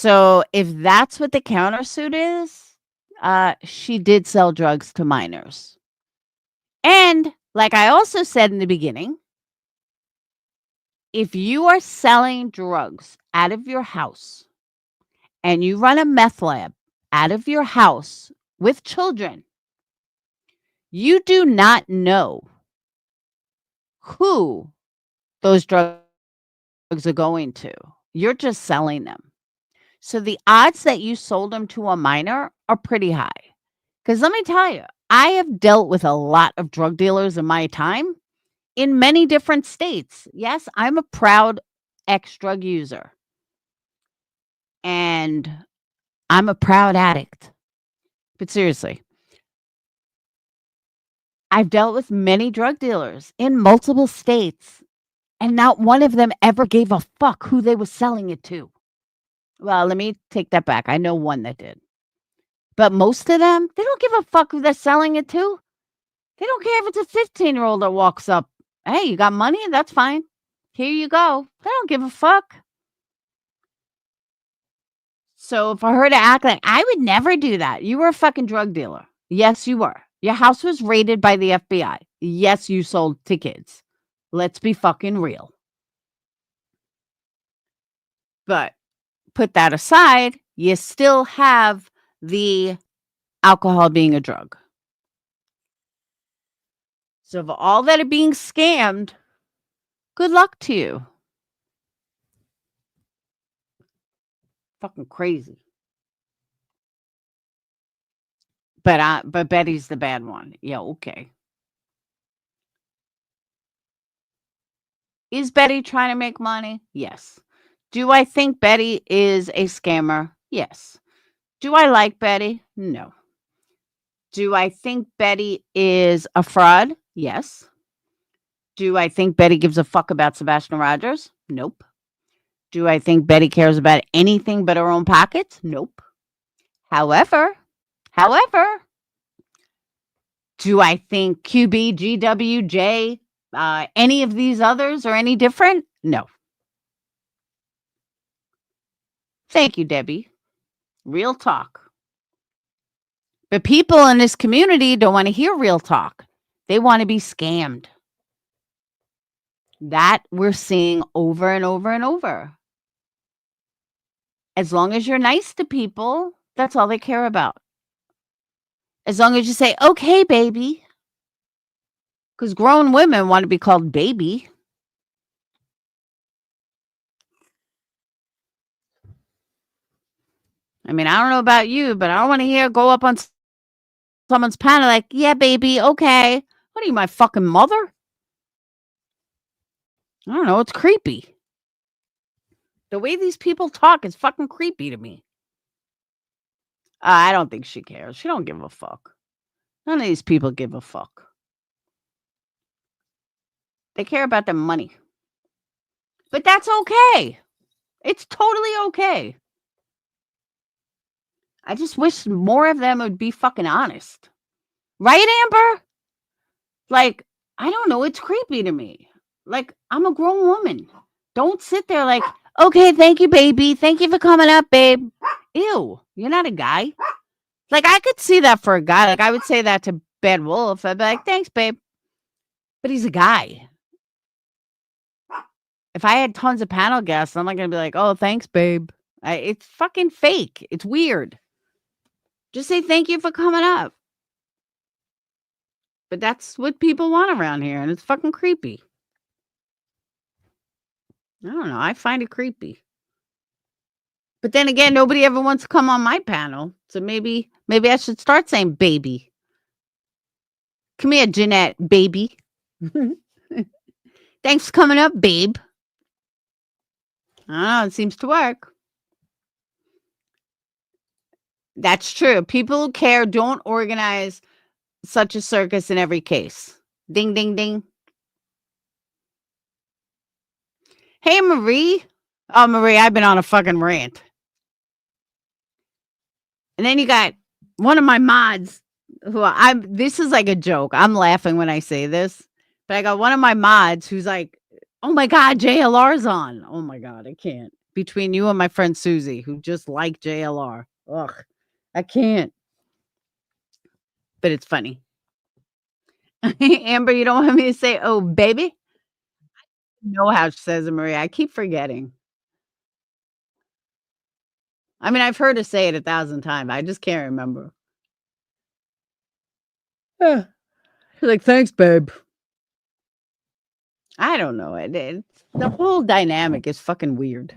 So if that's what the countersuit is, she did sell drugs to minors. And like I also said in the beginning, if you are selling drugs out of your house and you run a meth lab out of your house with children, you do not know who those drugs are going to. You're just selling them. So the odds that you sold them to a minor are pretty high. Because let me tell you, I have dealt with a lot of drug dealers in my time in many different states. Yes, I'm a proud ex-drug user. And I'm a proud addict. But seriously, I've dealt with many drug dealers in multiple states, and not one of them ever gave a fuck who they were selling it to. Well, let me take that back. I know one that did. But most of them, they don't give a fuck who they're selling it to. They don't care if it's a 15-year-old that walks up. Hey, you got money? That's fine. Here you go. They don't give a fuck. So for her to act like, I would never do that. You were a fucking drug dealer. Yes, you were. Your house was raided by the FBI. Yes, you sold to kids. Let's be fucking real. But put that aside, you still have the alcohol being a drug. So of all that are being scammed, good luck to you. Fucking crazy. But Betty's the bad one. Yeah, okay. Is Betty trying to make money? Yes. Do I think Betty is a scammer? Yes. Do I like Betty? No. Do I think Betty is a fraud? Yes. Do I think Betty gives a fuck about Sebastian Rogers? Nope. Do I think Betty cares about anything but her own pockets? Nope. However, do I think QB, GWJ, any of these others are any different? No. Thank you, Debbie. Real talk. But people in this community don't want to hear real talk. They want to be scammed. That we're seeing over and over and over. As long as you're nice to people, that's all they care about. As long as you say, okay, baby. Because grown women want to be called baby. I mean, I don't know about you, but I don't want to go up on someone's panel like, yeah, baby, okay. What are you, my fucking mother? I don't know. It's creepy. The way these people talk is fucking creepy to me. I don't think she cares. She don't give a fuck. None of these people give a fuck. They care about their money. But that's okay. It's totally okay. I just wish more of them would be fucking honest. Right, Amber? Like, I don't know. It's creepy to me. Like, I'm a grown woman. Don't sit there like, okay, thank you, baby. Thank you for coming up, babe. Ew, you're not a guy. Like, I could see that for a guy. Like, I would say that to Bad Wolf. I'd be like, thanks, babe. But he's a guy. If I had tons of panel guests, I'm not going to be like, oh, thanks, babe. It's fucking fake. It's weird. Just say thank you for coming up. But that's what people want around here, and it's fucking creepy. I don't know. I find it creepy. But then again, nobody ever wants to come on my panel. So maybe I should start saying baby. Come here, Jeanette, baby. Thanks for coming up, babe. Oh, it seems to work. That's true. People who care don't organize such a circus in every case. Ding, ding, ding. Hey, Marie. Oh, Marie, I've been on a fucking rant. And then you got one of my mods who this is like a joke. I'm laughing when I say this, but I got one of my mods who's like, oh my God, JLR's on. Oh my God, I can't. between you and my friend Susie, who just like JLR. Ugh, I can't. But it's funny. Amber, you don't want me to say, "Oh, baby"? Know how she says it, Maria. I keep forgetting. I mean, I've heard her say it 1,000 times. I just can't remember. Yeah. She's like, "Thanks, babe." I don't know. It's the whole dynamic is fucking weird.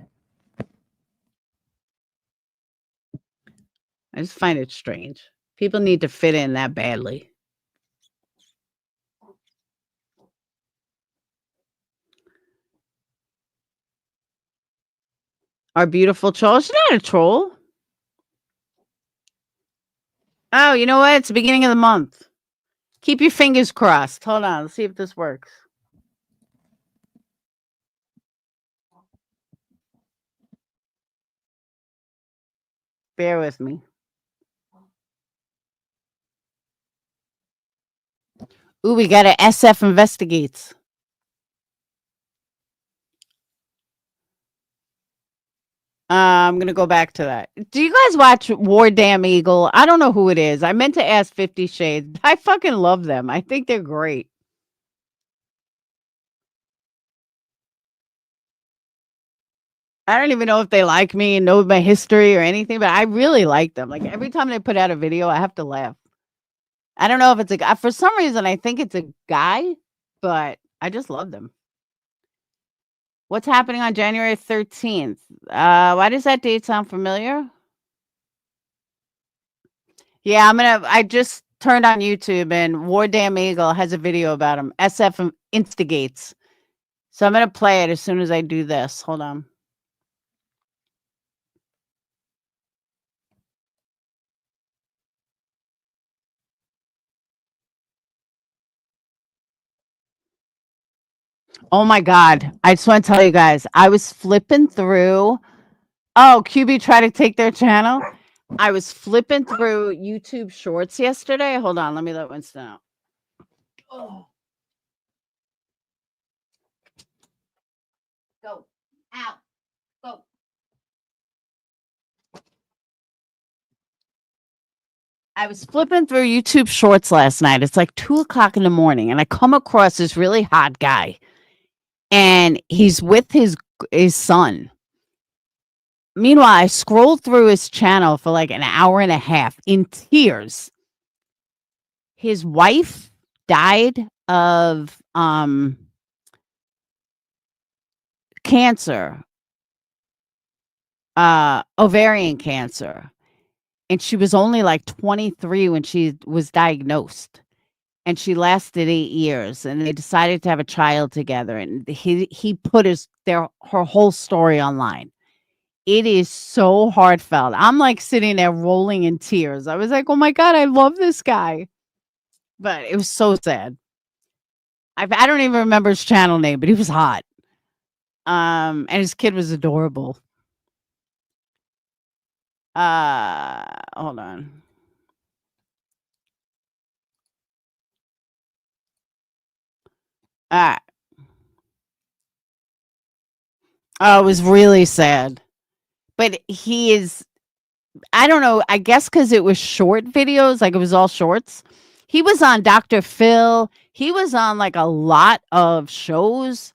I just find it strange. People need to fit in that badly. Our beautiful troll. She's not a troll. Oh, you know what? It's the beginning of the month. Keep your fingers crossed. Hold on. Let's see if this works. Bear with me. Ooh, we got a SF investigates. I'm gonna go back to that. Do you guys watch War Damn Eagle? I don't know who it is. I meant to ask 50 Shades. I fucking love them. I think they're great. I don't even know if they like me and know my history or anything, but I really like them. Like every time they put out a video, I have to laugh. I don't know if it's a guy. For some reason, I think it's a guy, but I just love them. What's happening on January 13th? Why does that date sound familiar? Yeah, I just turned on YouTube and War Damn Eagle has a video about him. SF instigates. So I'm gonna play it as soon as I do this. Hold on. Oh my God. I just want to tell you guys, I was flipping through. Oh, QB tried to take their channel. I was flipping through YouTube shorts yesterday. Hold on, let me let Winston out. Oh. Go. Out. Go. I was flipping through YouTube shorts last night. It's like 2 o'clock in the morning, and I come across this really hot guy. And he's with his son. Meanwhile, I scrolled through his channel for like an hour and a half in tears. His wife died of cancer, ovarian cancer. And she was only like 23 when she was diagnosed. And she lasted 8 years, and they decided to have a child together, and he put her whole story online. It is so heartfelt. I'm, like, sitting there rolling in tears. I was like, "Oh my god, I love this guy." But it was so sad. I don't even remember his channel name, but he was hot. And his kid was adorable. Hold on. Alright. Oh, it was really sad. But he is I don't know, I guess because it was short videos, like, it was all shorts. He was on Dr. Phil. He was on, like, a lot of shows,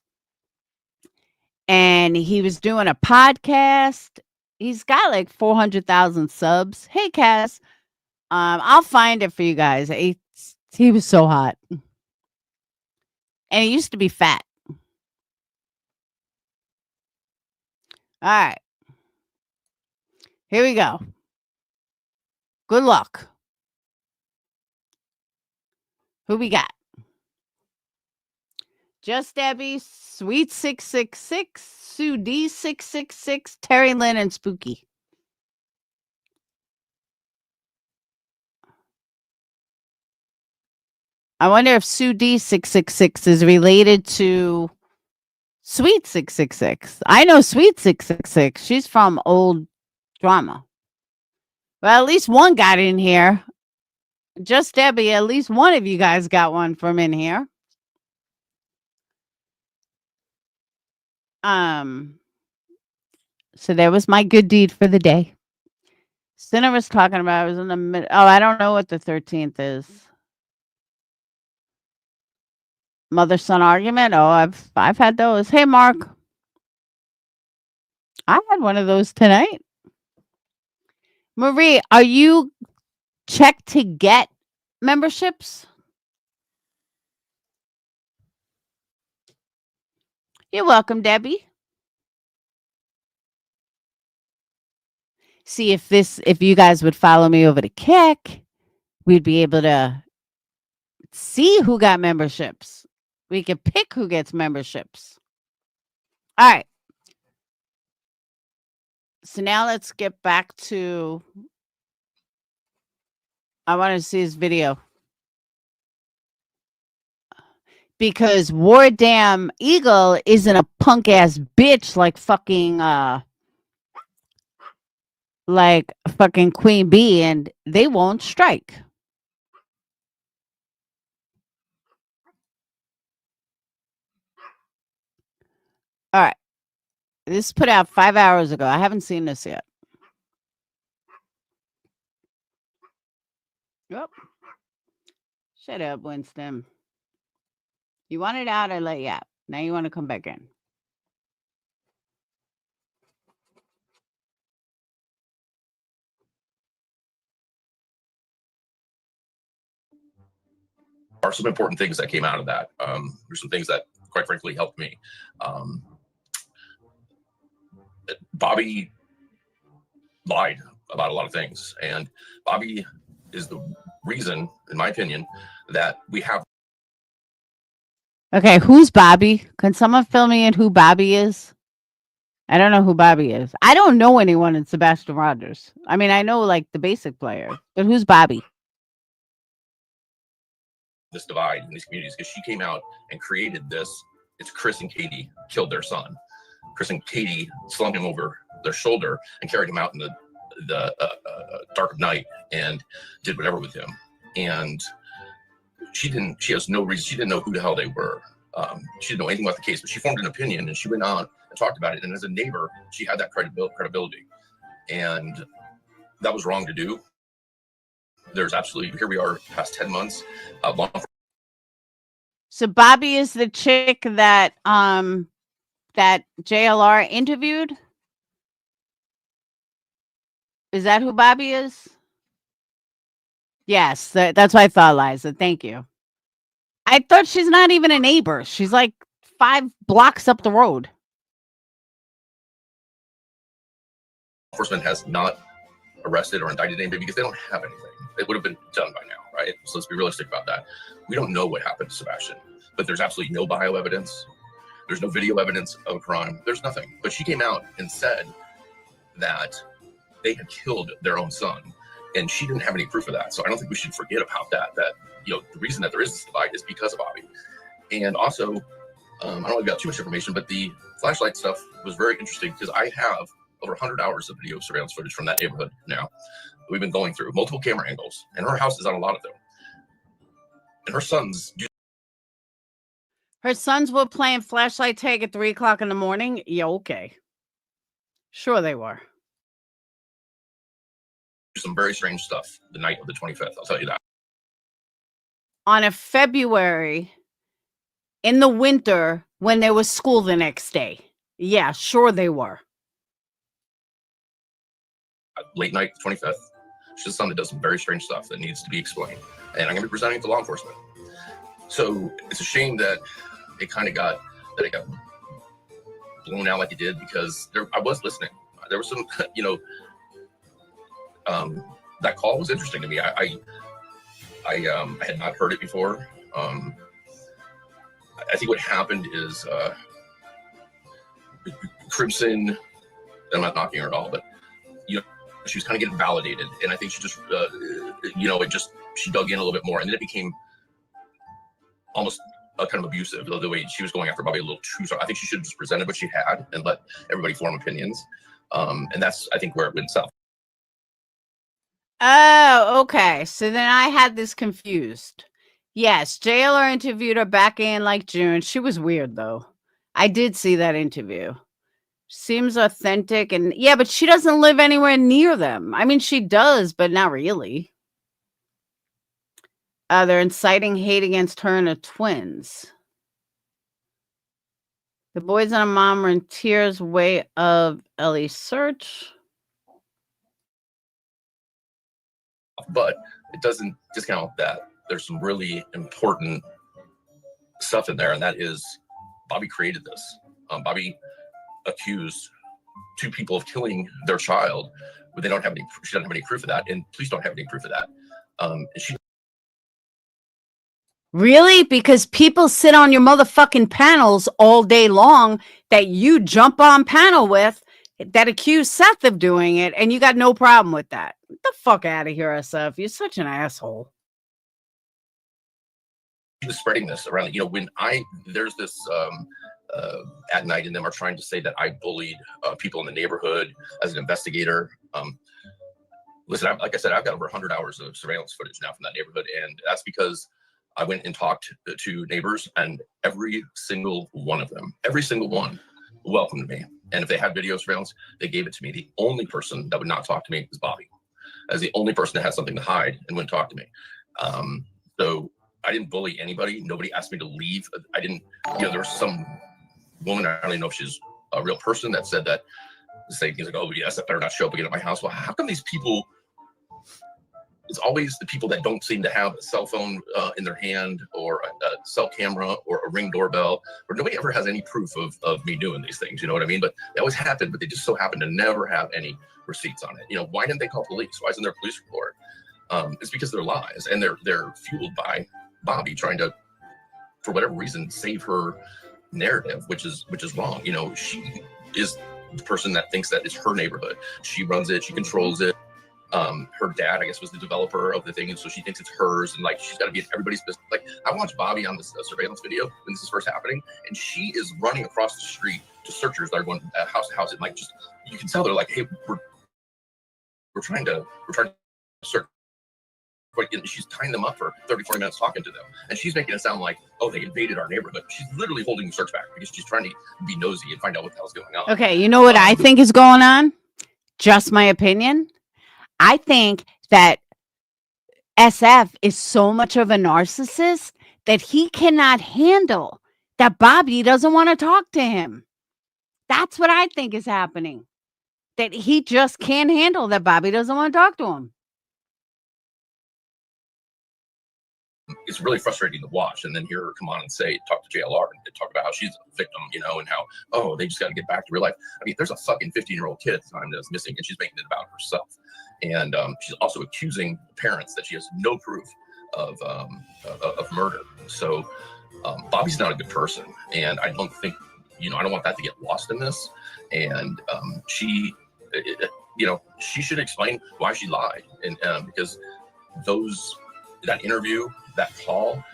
and he was doing a podcast. He's got, like, 400,000 subs. Hey, Cass. I'll find it for you guys. He was so hot. And he used to be fat. Alright. Here we go. Good luck. Who we got? Just Debbie, Sweet 666, Sue D 666, Terry Lynn, and Spooky. I wonder if Sue D 666 is related to Sweet 666. I know Sweet 666. She's from old drama. Well, at least one got in here. Just Debbie, at least one of you guys got one from in here. Um, So there was my good deed for the day. Sinner was talking about I was in the mid. Oh, I don't know what the 13th is. Mother son argument. Oh, I've had those. Hey, Mark. I had one of those tonight. Marie, are you checked to get memberships? You're welcome, Debbie. See if you guys would follow me over to Kick, we'd be able to see who got memberships. We could pick who gets memberships. All right. So now let's get back to I want to see his video. Because War Damn Eagle isn't a punk ass bitch like fucking Queen Bee, and they won't strike. All right. This put out 5 hours ago. I haven't seen this yet. Yep. Shut up, Winston. You wanted out, I let you out. Now you want to come back in. Are some important things that came out of that. There's some things that, quite frankly, helped me. Bobby lied about a lot of things, and Bobby is the reason, in my opinion, that we have. Okay, who's Bobby? Can someone fill me in who Bobby is? I don't know who Bobby is. I don't know anyone in Sebastian Rogers. I mean, I know like the basic player, but who's Bobby? This divide in these communities because she came out and created this. It's Chris and Katie killed their son. Chris and Katie slung him over their shoulder and carried him out in the dark of night and did whatever with him. And she has no reason. She didn't know who the hell they were. She didn't know anything about the case, but she formed an opinion and she went on and talked about it. And as a neighbor, she had that credibility. And that was wrong to do. There's absolutely, here we are past 10 months. So Bobby is the chick that that JLR interviewed? Is that who Bobby is? Yes, that's what I thought, Liza. Thank you. I thought she's not even a neighbor. She's like 5 blocks up the road. Enforcement has not arrested or indicted anybody because they don't have anything. It would have been done by now, right? So let's be realistic about that. We don't know what happened to Sebastian, but there's absolutely no bio evidence. There's no video evidence of a crime. There's nothing. But she came out and said that they had killed their own son, and she didn't have any proof of that. So I don't think we should forget about that. That, you know, the reason that there is this divide is because of Bobby. And also, I don't know if got too much information, but the flashlight stuff was very interesting because I have over 100 hours of video surveillance footage from that neighborhood now. We've been going through multiple camera angles, and her house is on a lot of them. And her sons do. Her sons were playing flashlight tag at 3 o'clock in the morning? Yeah, okay. Sure they were. Some very strange stuff the night of the 25th, I'll tell you that. On a February, in the winter, when there was school the next day. Yeah, sure they were. Late night, 25th. She's a son that does some very strange stuff that needs to be explained. And I'm going to be presenting it to law enforcement. So it's a shame that it got blown out like it did because I was listening. There was some, you know, that call was interesting to me. I had not heard it before. I think what happened is Crimson, I'm not knocking her at all, but, you know, she was kind of getting validated. And I think she just, you know, she dug in a little bit more. And then it became almost kind of abusive, the way she was going after Bobby a little too. So I think she should have just presented what she had and let everybody form opinions. And that's, I think, where it went south. Oh, okay. So then I had this confused. Yes, JLR interviewed her back in like June. She was weird though. I did see that interview. Seems authentic. And yeah, but she doesn't live anywhere near them. I mean, she does, but not really. They're inciting hate against her and her twins. The boys and her mom are in tears way of Ellie's search. But it doesn't discount that there's some really important stuff in there, and that is Bobby created this. Bobby accused 2 people of killing their child, but she doesn't have any proof of that, and police don't have any proof of that. She Really? Because people sit on your motherfucking panels all day long that you jump on panel with that accuse Seth of doing it, and you got no problem with that. Get the fuck out of here, SF. You're such an asshole. was spreading this around. When there's this at night, and them are trying to say that I bullied people in the neighborhood as an investigator. Listen, like I said, I've got over 100 hours of surveillance footage now from that neighborhood, and that's because I went and talked to neighbors, and every single one of them, welcomed me. And if they had video surveillance, they gave it to me. The only person that would not talk to me was Bobby, as the only person that had something to hide and wouldn't talk to me. So I didn't bully anybody. Nobody asked me to leave. I didn't, there was some woman, I don't even know if she's a real person, that said that, saying things like, oh, yes, I better not show up again at my house. Well, how come these people, it's always the people that don't seem to have a cell phone in their hand, or a cell camera, or a Ring doorbell, or nobody ever has any proof of me doing these things, you know what I mean? But they always happen, but they just so happen to never have any receipts on it. Why didn't they call police? Why isn't there a police report? It's because they're lies, and they're fueled by Bobby trying to, for whatever reason, save her narrative, which is wrong. She is the person that thinks that it's her neighborhood. She runs it, she controls it. Her dad, I guess, was the developer of the thing, and so she thinks it's hers, and like she's got to be in everybody's business. Like, I watched Bobby on this surveillance video when this is first happening, and she is running across the street to searchers that are going house to house, and like, just, you can tell they're like, hey, we're trying to search. But she's tying them up for 30-40 minutes talking to them, and she's making it sound like, oh, they invaded our neighborhood. She's literally holding the search back because she's trying to be nosy and find out what the hell's going on. Okay, you know what I think is going on? Just my opinion. I think that SF is so much of a narcissist that he cannot handle that Bobby doesn't want to talk to him. That's what I think is happening. That he just can't handle that Bobby doesn't want to talk to him. It's really frustrating to watch, and then hear her come on and talk to JLR and talk about how she's a victim, and how, oh, they just got to get back to real life. I mean, there's a fucking 15-year-old kid at the time that's missing, and she's making it about herself. And she's also accusing parents that she has no proof of murder. So Bobby's not a good person, and I don't think, I don't want that to get lost in this. And she should explain why she lied, and because that interview, that call,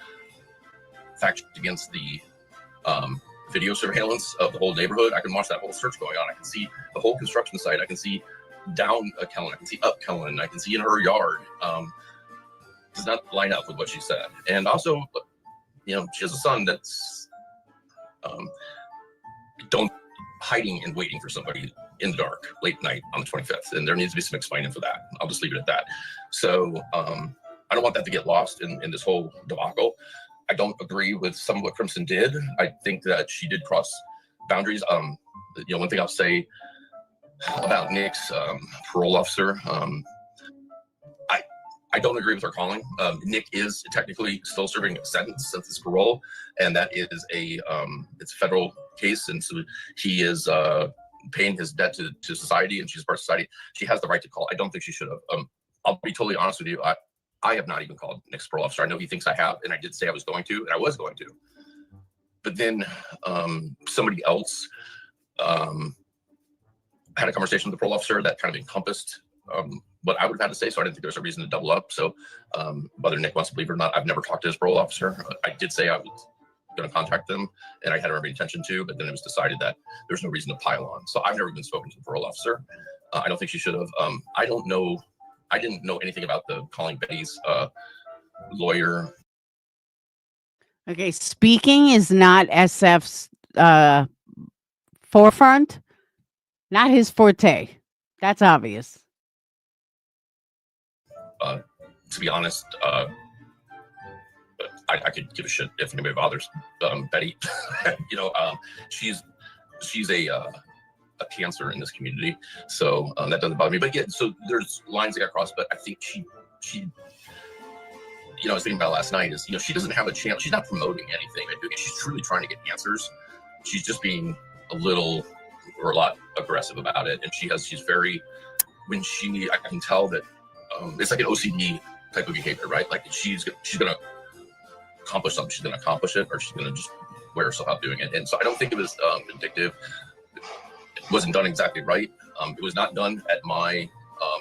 fact against the video surveillance of the whole neighborhood. I can watch that whole search going on. I can see the whole construction site. I can see down Kellen. I can see up Kellen. I can see in her yard. Does not line up with what she said. And also, she has a son that's hiding and waiting for somebody in the dark late night on the 25th. And there needs to be some explaining for that. I'll just leave it at that. So I don't want that to get lost in this whole debacle. I don't agree with some of what Crimson did. I think that she did cross boundaries. One thing I'll say about Nick's parole officer, I don't agree with her calling. Nick is technically still serving a sentence since his parole, and that is it's a federal case, and so he is paying his debt to society, and she's part of society. She has the right to call. I don't think she should have. I'll be totally honest with you. I have not even called Nick's parole officer. I know he thinks I have, and I did say I was going to, and I was going to. But then somebody else had a conversation with the parole officer that kind of encompassed what I would have had to say, so I didn't think there was a reason to double up. So whether Nick wants to believe it or not, I've never talked to his parole officer. I did say I was going to contact them, and I had every intention to, but then it was decided that there's no reason to pile on. So I've never even spoken to the parole officer. I don't think she should have. I didn't know anything about the calling Betty's lawyer. Okay, speaking is not SF's forefront. Not his forte. That's obvious. To be honest, I could give a shit if anybody bothers Betty. She's a cancer in this community, so that doesn't bother me. But yeah, so there's lines that got crossed, but I think she I was thinking about last night is, she doesn't have a channel. She's not promoting anything. She's truly trying to get answers. She's just being a lot aggressive about it. And she's very, I can tell that it's like an OCD type of behavior, right? Like she's going to accomplish something. She's going to accomplish it, or she's going to just wear herself out doing it. And so I don't think it was addictive. It wasn't done exactly right. It was not done at my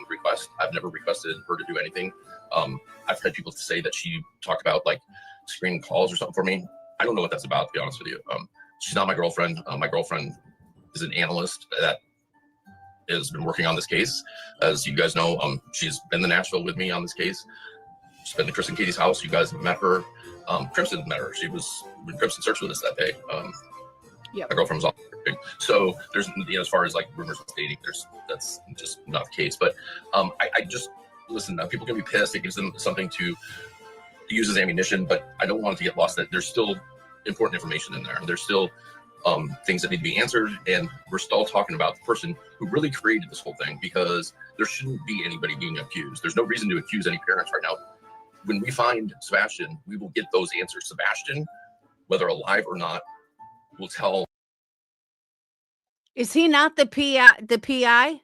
request. I've never requested her to do anything. I've had people say that she talked about like screening calls or something for me. I don't know what that's about, to be honest with you. She's not my girlfriend. My girlfriend is an analyst that has been working on this case. As you guys know, she's been to Nashville with me on this case. She's been to Chris and Katie's house. You guys have met her. Crimson met her. She was when Crimson searched with us that day. My girlfriend was all so there's as far as like rumors of dating, that's just not the case. But I just listen. People can be pissed. It gives them something to use as ammunition, but I don't want it to get lost that there's still important information in there. There's still things that need to be answered, and we're still talking about the person who really created this whole thing, because there shouldn't be anybody being accused. There's no reason to accuse any parents right now. When we find Sebastian, we will get those answers. Sebastian, whether alive or not, will tell. Is he not the PI? The PI?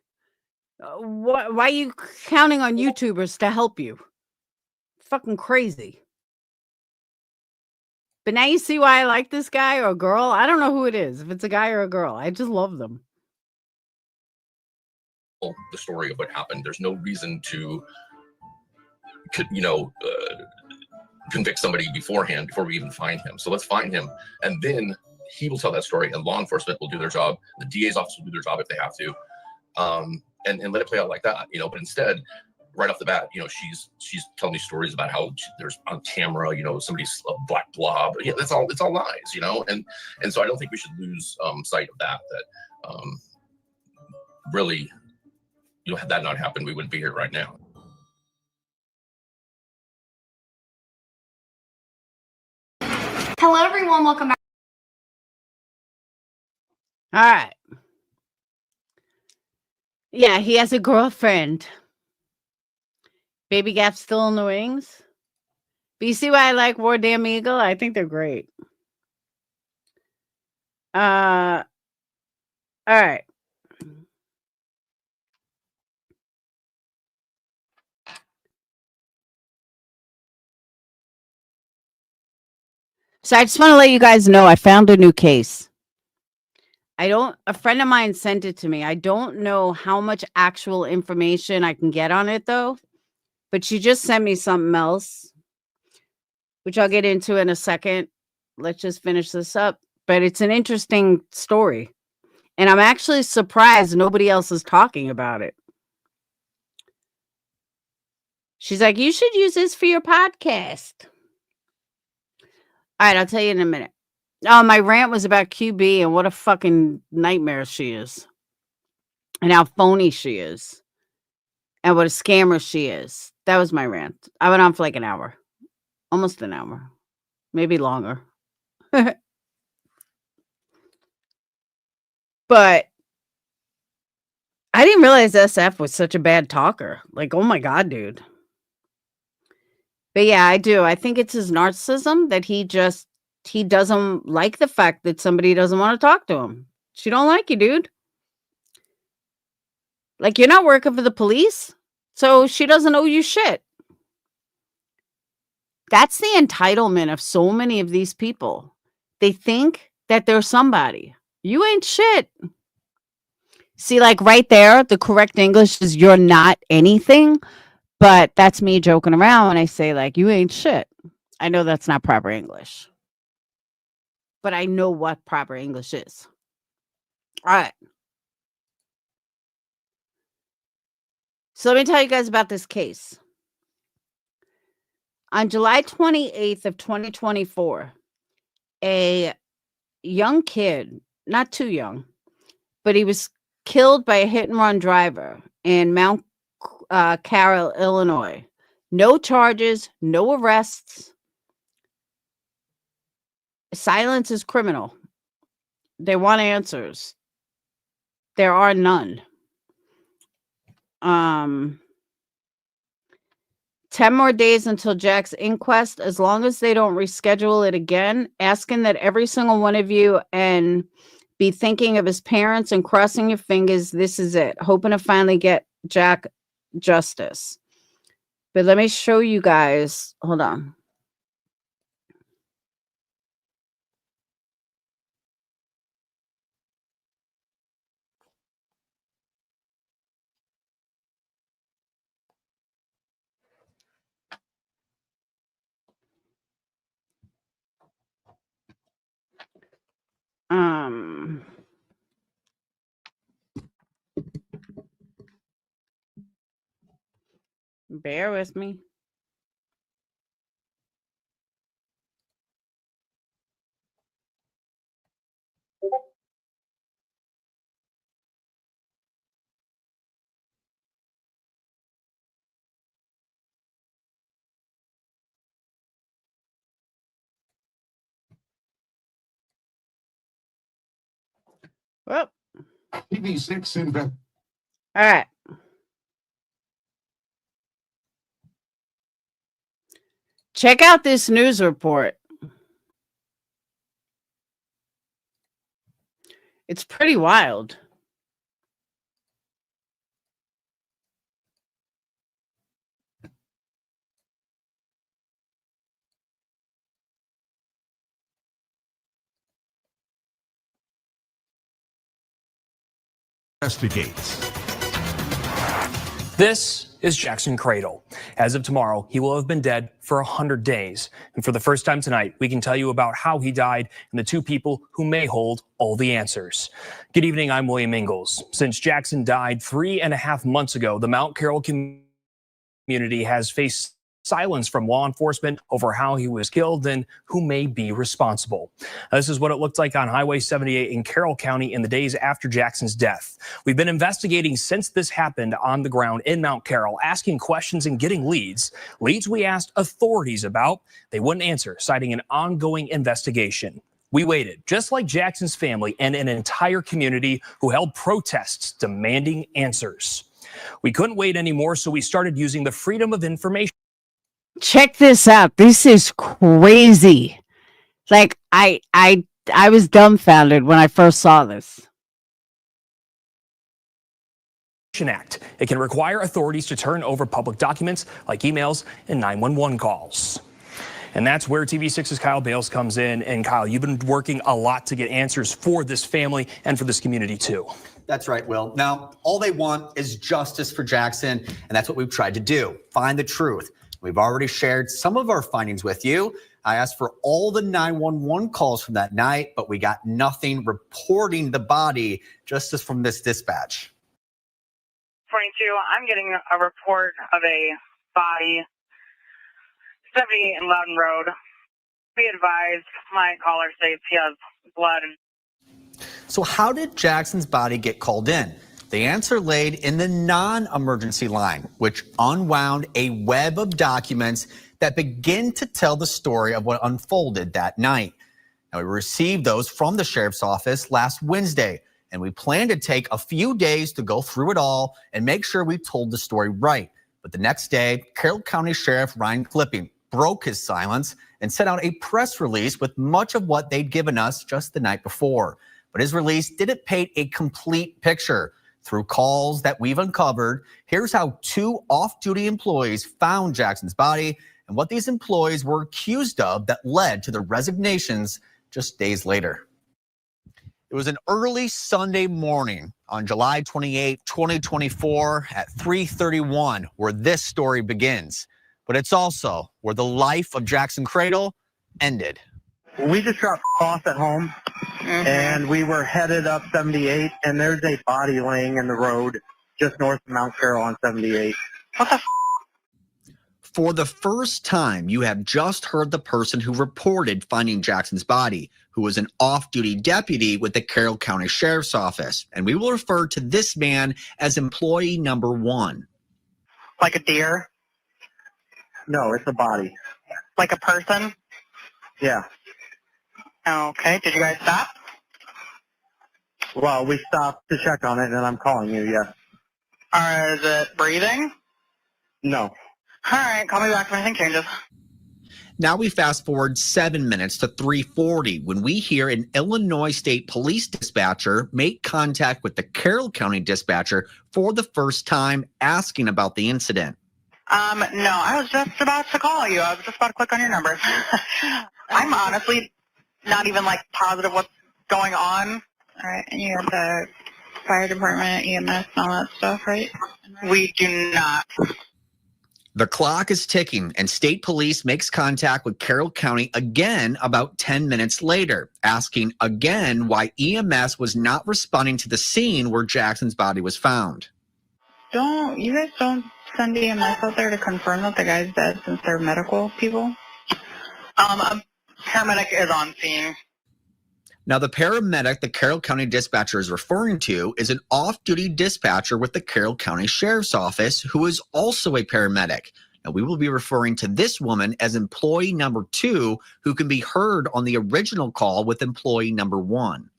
Why are you counting on YouTubers to help you? Fucking crazy. But now you see why I like this guy or girl. I don't know who it is, if it's a guy or a girl. I just love them. The story of what happened. There's no reason to, convict somebody beforehand before we even find him. So let's find him, and then he will tell that story, and law enforcement will do their job. The DA's office will do their job if they have to, and let it play out like that. But instead, right off the bat, she's telling me stories about how there's on camera, somebody's a black blob. Yeah, it's all lies, and so I don't think we should lose sight of that. Really, had that not happened, we wouldn't be here right now. Hello, everyone. Welcome back. All right. Yeah, he has a girlfriend. Baby Gap's still in the wings. But you see why I like War Damn Eagle? I think they're great. All right. So I just want to let you guys know I found a new case. A friend of mine sent it to me. I don't know how much actual information I can get on it though, but she just sent me something else, which I'll get into in a second. Let's just finish this up. But it's an interesting story, and I'm actually surprised nobody else is talking about it. She's like, you should use this for your podcast. All right, I'll tell you in a minute. Oh, my rant was about QB and what a fucking nightmare she is. And how phony she is. And what a scammer she is. That was my rant. I went on for like an hour. Almost an hour. Maybe longer. But I didn't realize SF was such a bad talker. Like, oh my God, dude. But yeah, I do. I think it's his narcissism that he doesn't like the fact that somebody doesn't want to talk to him. She don't like you, dude. Like, you're not working for the police, so she doesn't owe you shit. That's the entitlement of so many of these people. They think that they're somebody. You ain't shit. See, like right there, the correct English is you're not anything. But that's me joking around when I say, like, you ain't shit. I know that's not proper English. But I know what proper English is. All right. So let me tell you guys about this case. On July 28th of 2024, a young kid, not too young, but he was killed by a hit-and-run driver in Mount Carroll, Illinois. No charges, no arrests. Silence is criminal. They want answers. There are none. 10 more days until Jack's inquest. As long as they don't reschedule it again, asking that every single one of you and be thinking of his parents and crossing your fingers. This is it. Hoping to finally get Jack justice. But let me show you guys. Hold on. Bear with me. Well, TV6 invest. all right. Check out this news report. It's pretty wild. Investigates. This is Jackson Cradle. As of tomorrow, he will have been dead for 100 days. And for the first time tonight, we can tell you about how he died and the two people who may hold all the answers. Good evening, I'm William Ingalls. Since Jackson died 3.5 months ago, the Mount Carroll community has faced silence from law enforcement over how he was killed and who may be responsible. This is what it looked like on Highway 78 in Carroll County in the days after Jackson's death. We've been investigating since this happened on the ground in Mount Carroll, asking questions and getting leads we asked authorities about. They wouldn't answer, citing an ongoing investigation. We waited, just like Jackson's family and an entire community who held protests demanding answers. We couldn't wait anymore, so we started using the Freedom of Information. Check this out. This is crazy. Like I was dumbfounded when I first saw this. Act. It can require authorities to turn over public documents like emails and 911 calls. And that's where TV6's Kyle Bales comes in. And Kyle, you've been working a lot to get answers for this family and for this community too. That's right, Will. Now, all they want is justice for Jackson, and that's what we've tried to do, find the truth. We've already shared some of our findings with you. I asked for all the 911 calls from that night, but we got nothing reporting the body, just as from this dispatch. 22, I'm getting a report of a body, 78 in Loudon Road. Be advised, my caller states he has blood. So how did Jackson's body get called in? The answer laid in the non-emergency line, which unwound a web of documents that begin to tell the story of what unfolded that night. Now, we received those from the sheriff's office last Wednesday, and we plan to take a few days to go through it all and make sure we told the story right. But the next day, Carroll County Sheriff Ryan Clipping broke his silence and sent out a press release with much of what they'd given us just the night before. But his release didn't paint a complete picture. Through calls that we've uncovered, here's how 2 off-duty employees found Jackson's body and what these employees were accused of that led to their resignations just days later. It was an early Sunday morning on July 28, 2024 at 3:31 where this story begins. But it's also where the life of Jackson Cradle ended. We just got off at home, and we were headed up 78, and there's a body laying in the road just north of Mount Carroll on 78. For the first time, you have just heard the person who reported finding Jackson's body, who was an off-duty deputy with the Carroll County Sheriff's Office. And we will refer to this man as employee number 1. Like a deer? No, it's a body. Like a person? Yeah. Okay. Did you guys stop? Well, we stopped to check on it, and I'm calling you, yes. Or is it breathing? No. All right. Call me back if anything changes. Now we fast forward 7 minutes to 3:40 when we hear an Illinois State Police dispatcher make contact with the Carroll County dispatcher for the first time, asking about the incident. No, I was just about to call you. I was just about to click on your number. I'm honestly not even like positive what's going on. All right, and you have the fire department, EMS, and all that stuff, right? We do not. The clock is ticking, and state police makes contact with Carroll County again about 10 minutes later, asking again why EMS was not responding to the scene where Jackson's body was found. You guys don't send EMS out there to confirm that the guy's dead since they're medical people? A paramedic is on scene. Now, the paramedic the Carroll County dispatcher is referring to is an off-duty dispatcher with the Carroll County Sheriff's Office who is also a paramedic. Now, we will be referring to this woman as employee number 2, who can be heard on the original call with employee number 1.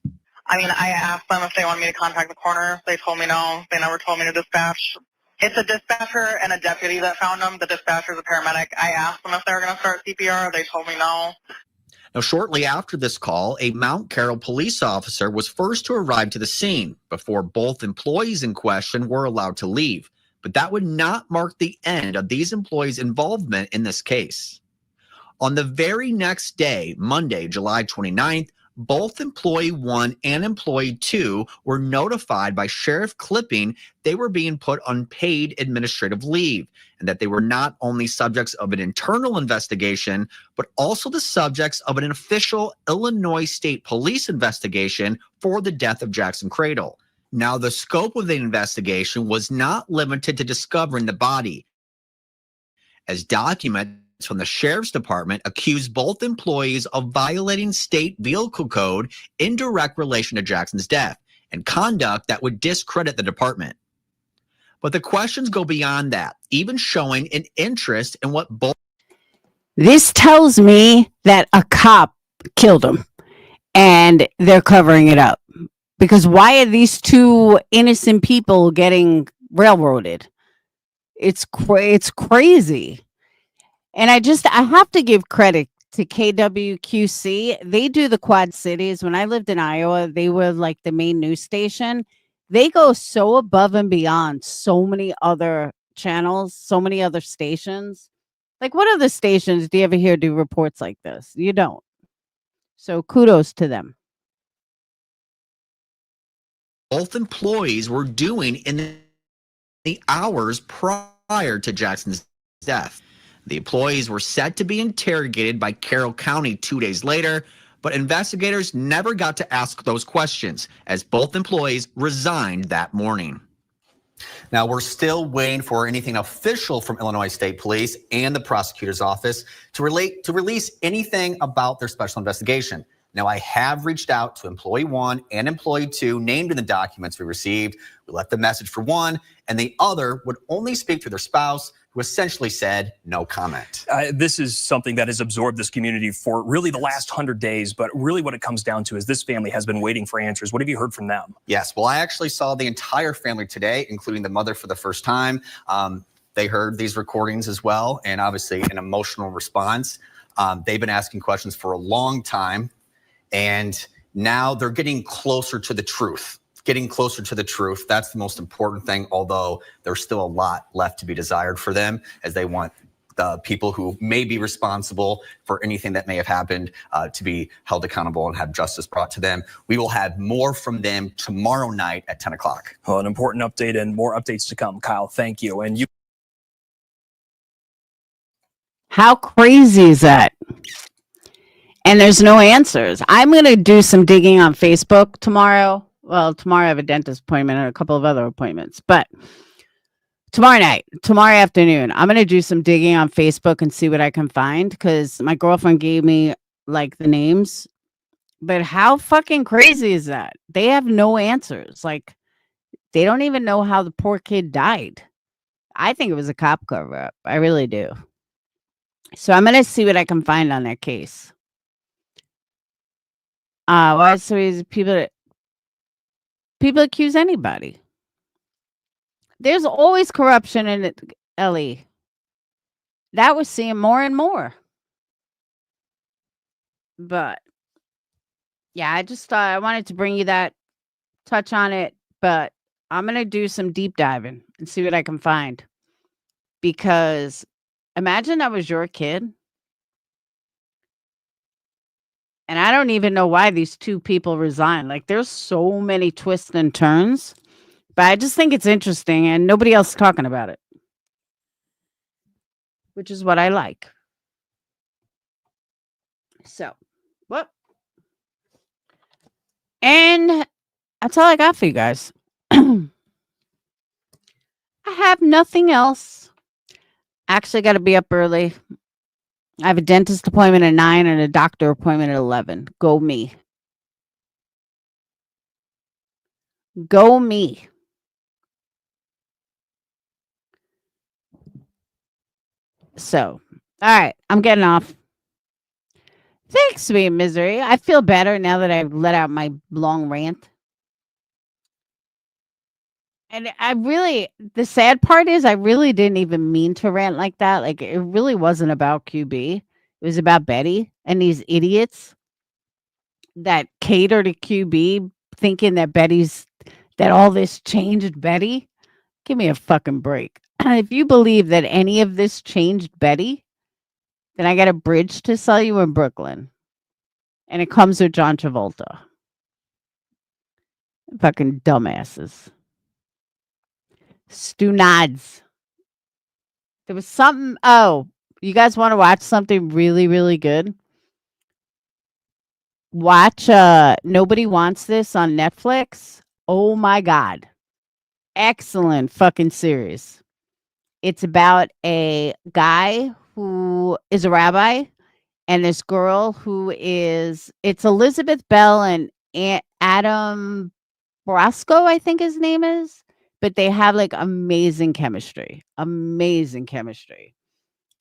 I mean, I asked them if they wanted me to contact the coroner. They told me no. They never told me to dispatch. It's a dispatcher and a deputy that found him. The dispatcher is a paramedic. I asked them if they were going to start CPR. They told me no. Now, shortly after this call, a Mount Carroll police officer was first to arrive to the scene before both employees in question were allowed to leave. But that would not mark the end of these employees' involvement in this case. On the very next day, Monday, July 29th, both employee 1 and employee 2 were notified by Sheriff Clipping they were being put on paid administrative leave, and that they were not only subjects of an internal investigation, but also the subjects of an official Illinois State Police investigation for the death of Jackson Cradle. Now, the scope of the investigation was not limited to discovering the body, as documents from the Sheriff's Department accused both employees of violating state vehicle code in direct relation to Jackson's death and conduct that would discredit the department. But the questions go beyond that, even showing an interest in what both. This tells me that a cop killed him and they're covering it up. Because why are these 2 innocent people getting railroaded? It's crazy. And I have to give credit to KWQC. They do the Quad Cities. When I lived in Iowa, they were like the main news station. They go so above and beyond so many other channels, so many other stations. Like, what other stations do you ever hear do reports like this? You don't. So kudos to them. Both employees were doing in the hours prior to Jackson's death. The employees were set to be interrogated by Carroll County 2 days later, but investigators never got to ask those questions as both employees resigned that morning. Now, we're still waiting for anything official from Illinois State Police and the prosecutor's office to release anything about their special investigation. Now, I have reached out to employee 1 and employee 2 named in the documents we received. We left the message for one, and the other would only speak to their spouse, who essentially said no comment. This is something that has absorbed this community for really the last 100 days, but really what it comes down to is this family has been waiting for answers. What have you heard from them? Yes, well, I actually saw the entire family today, including the mother for the first time. They heard these recordings as well, and obviously an emotional response. They've been asking questions for a long time, and now they're getting closer to the truth. Getting closer to the truth. That's the most important thing, although there's still a lot left to be desired for them, as they want the people who may be responsible for anything that may have happened to be held accountable and have justice brought to them. We will have more from them tomorrow night at 10 o'clock. Well, an important update and more updates to come. Kyle, thank you. And you. How crazy is that? And there's no answers. I'm going to do some digging on Facebook tomorrow. Well, tomorrow I have a dentist appointment and a couple of other appointments. But tomorrow night, tomorrow afternoon, I'm going to do some digging on Facebook and see what I can find because my girlfriend gave me like the names. But how fucking crazy is that? They have no answers. Like, they don't even know how the poor kid died. I think it was a cop cover up. I really do. So I'm going to see what I can find on that case. Why? So people accuse anybody. There's always corruption in it, Ellie. That we're seeing more and more. But yeah, I just thought I wanted to bring you that, touch on it, but I'm going to do some deep diving and see what I can find. Because imagine that was your kid. And I don't even know why these two people resigned. Like, there's so many twists and turns. But I just think it's interesting and nobody else is talking about it. Which is what I like. So, what? And that's all I got for you guys. I have nothing else. Actually, got to be up early. I have a dentist appointment at 9 and a doctor appointment at 11. Go me. Go me. So, all right. I'm getting off. Thanks, sweet misery. I feel better now that I've let out my long rant. And the sad part is I really didn't even mean to rant like that. Like, it really wasn't about QB. It was about Betty and these idiots that cater to QB thinking that all this changed Betty. Give me a fucking break. If you believe that any of this changed Betty, then I got a bridge to sell you in Brooklyn. And it comes with John Travolta. Fucking dumbasses. Stu nods. There was something. Oh, you guys want to watch something really, really good? Watch Nobody Wants This on Netflix. Oh my God. Excellent fucking series. It's about a guy who is a rabbi and this girl it's Elizabeth Bell and Adam Brasco, I think his name is. But they have like amazing chemistry. Amazing chemistry.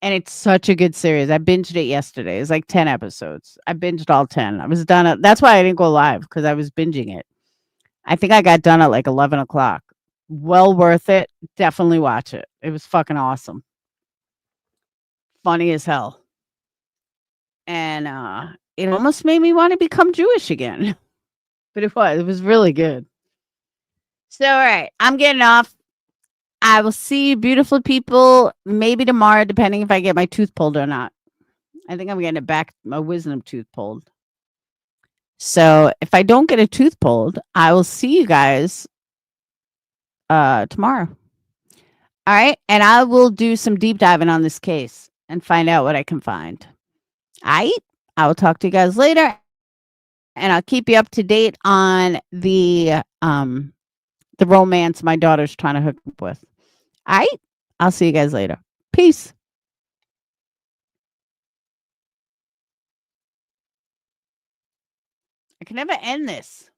And it's such a good series. I binged it yesterday. It's like 10 episodes. I binged all 10. I was done that's why I didn't go live, because I was binging it. I think I got done at like 11 o'clock. Well worth it. Definitely watch it. It was fucking awesome. Funny as hell. And it almost made me want to become Jewish again. But it was really good. So, all right, I'm getting off. I will see you, beautiful people, maybe tomorrow, depending if I get my tooth pulled or not. I think I'm getting my wisdom tooth pulled. So if I don't get a tooth pulled, I will see you guys tomorrow. All right. And I will do some deep diving on this case and find out what I can find. I will talk to you guys later. And I'll keep you up to date on the romance my daughter's trying to hook up with. All right. I'll see you guys later. Peace. I can never end this.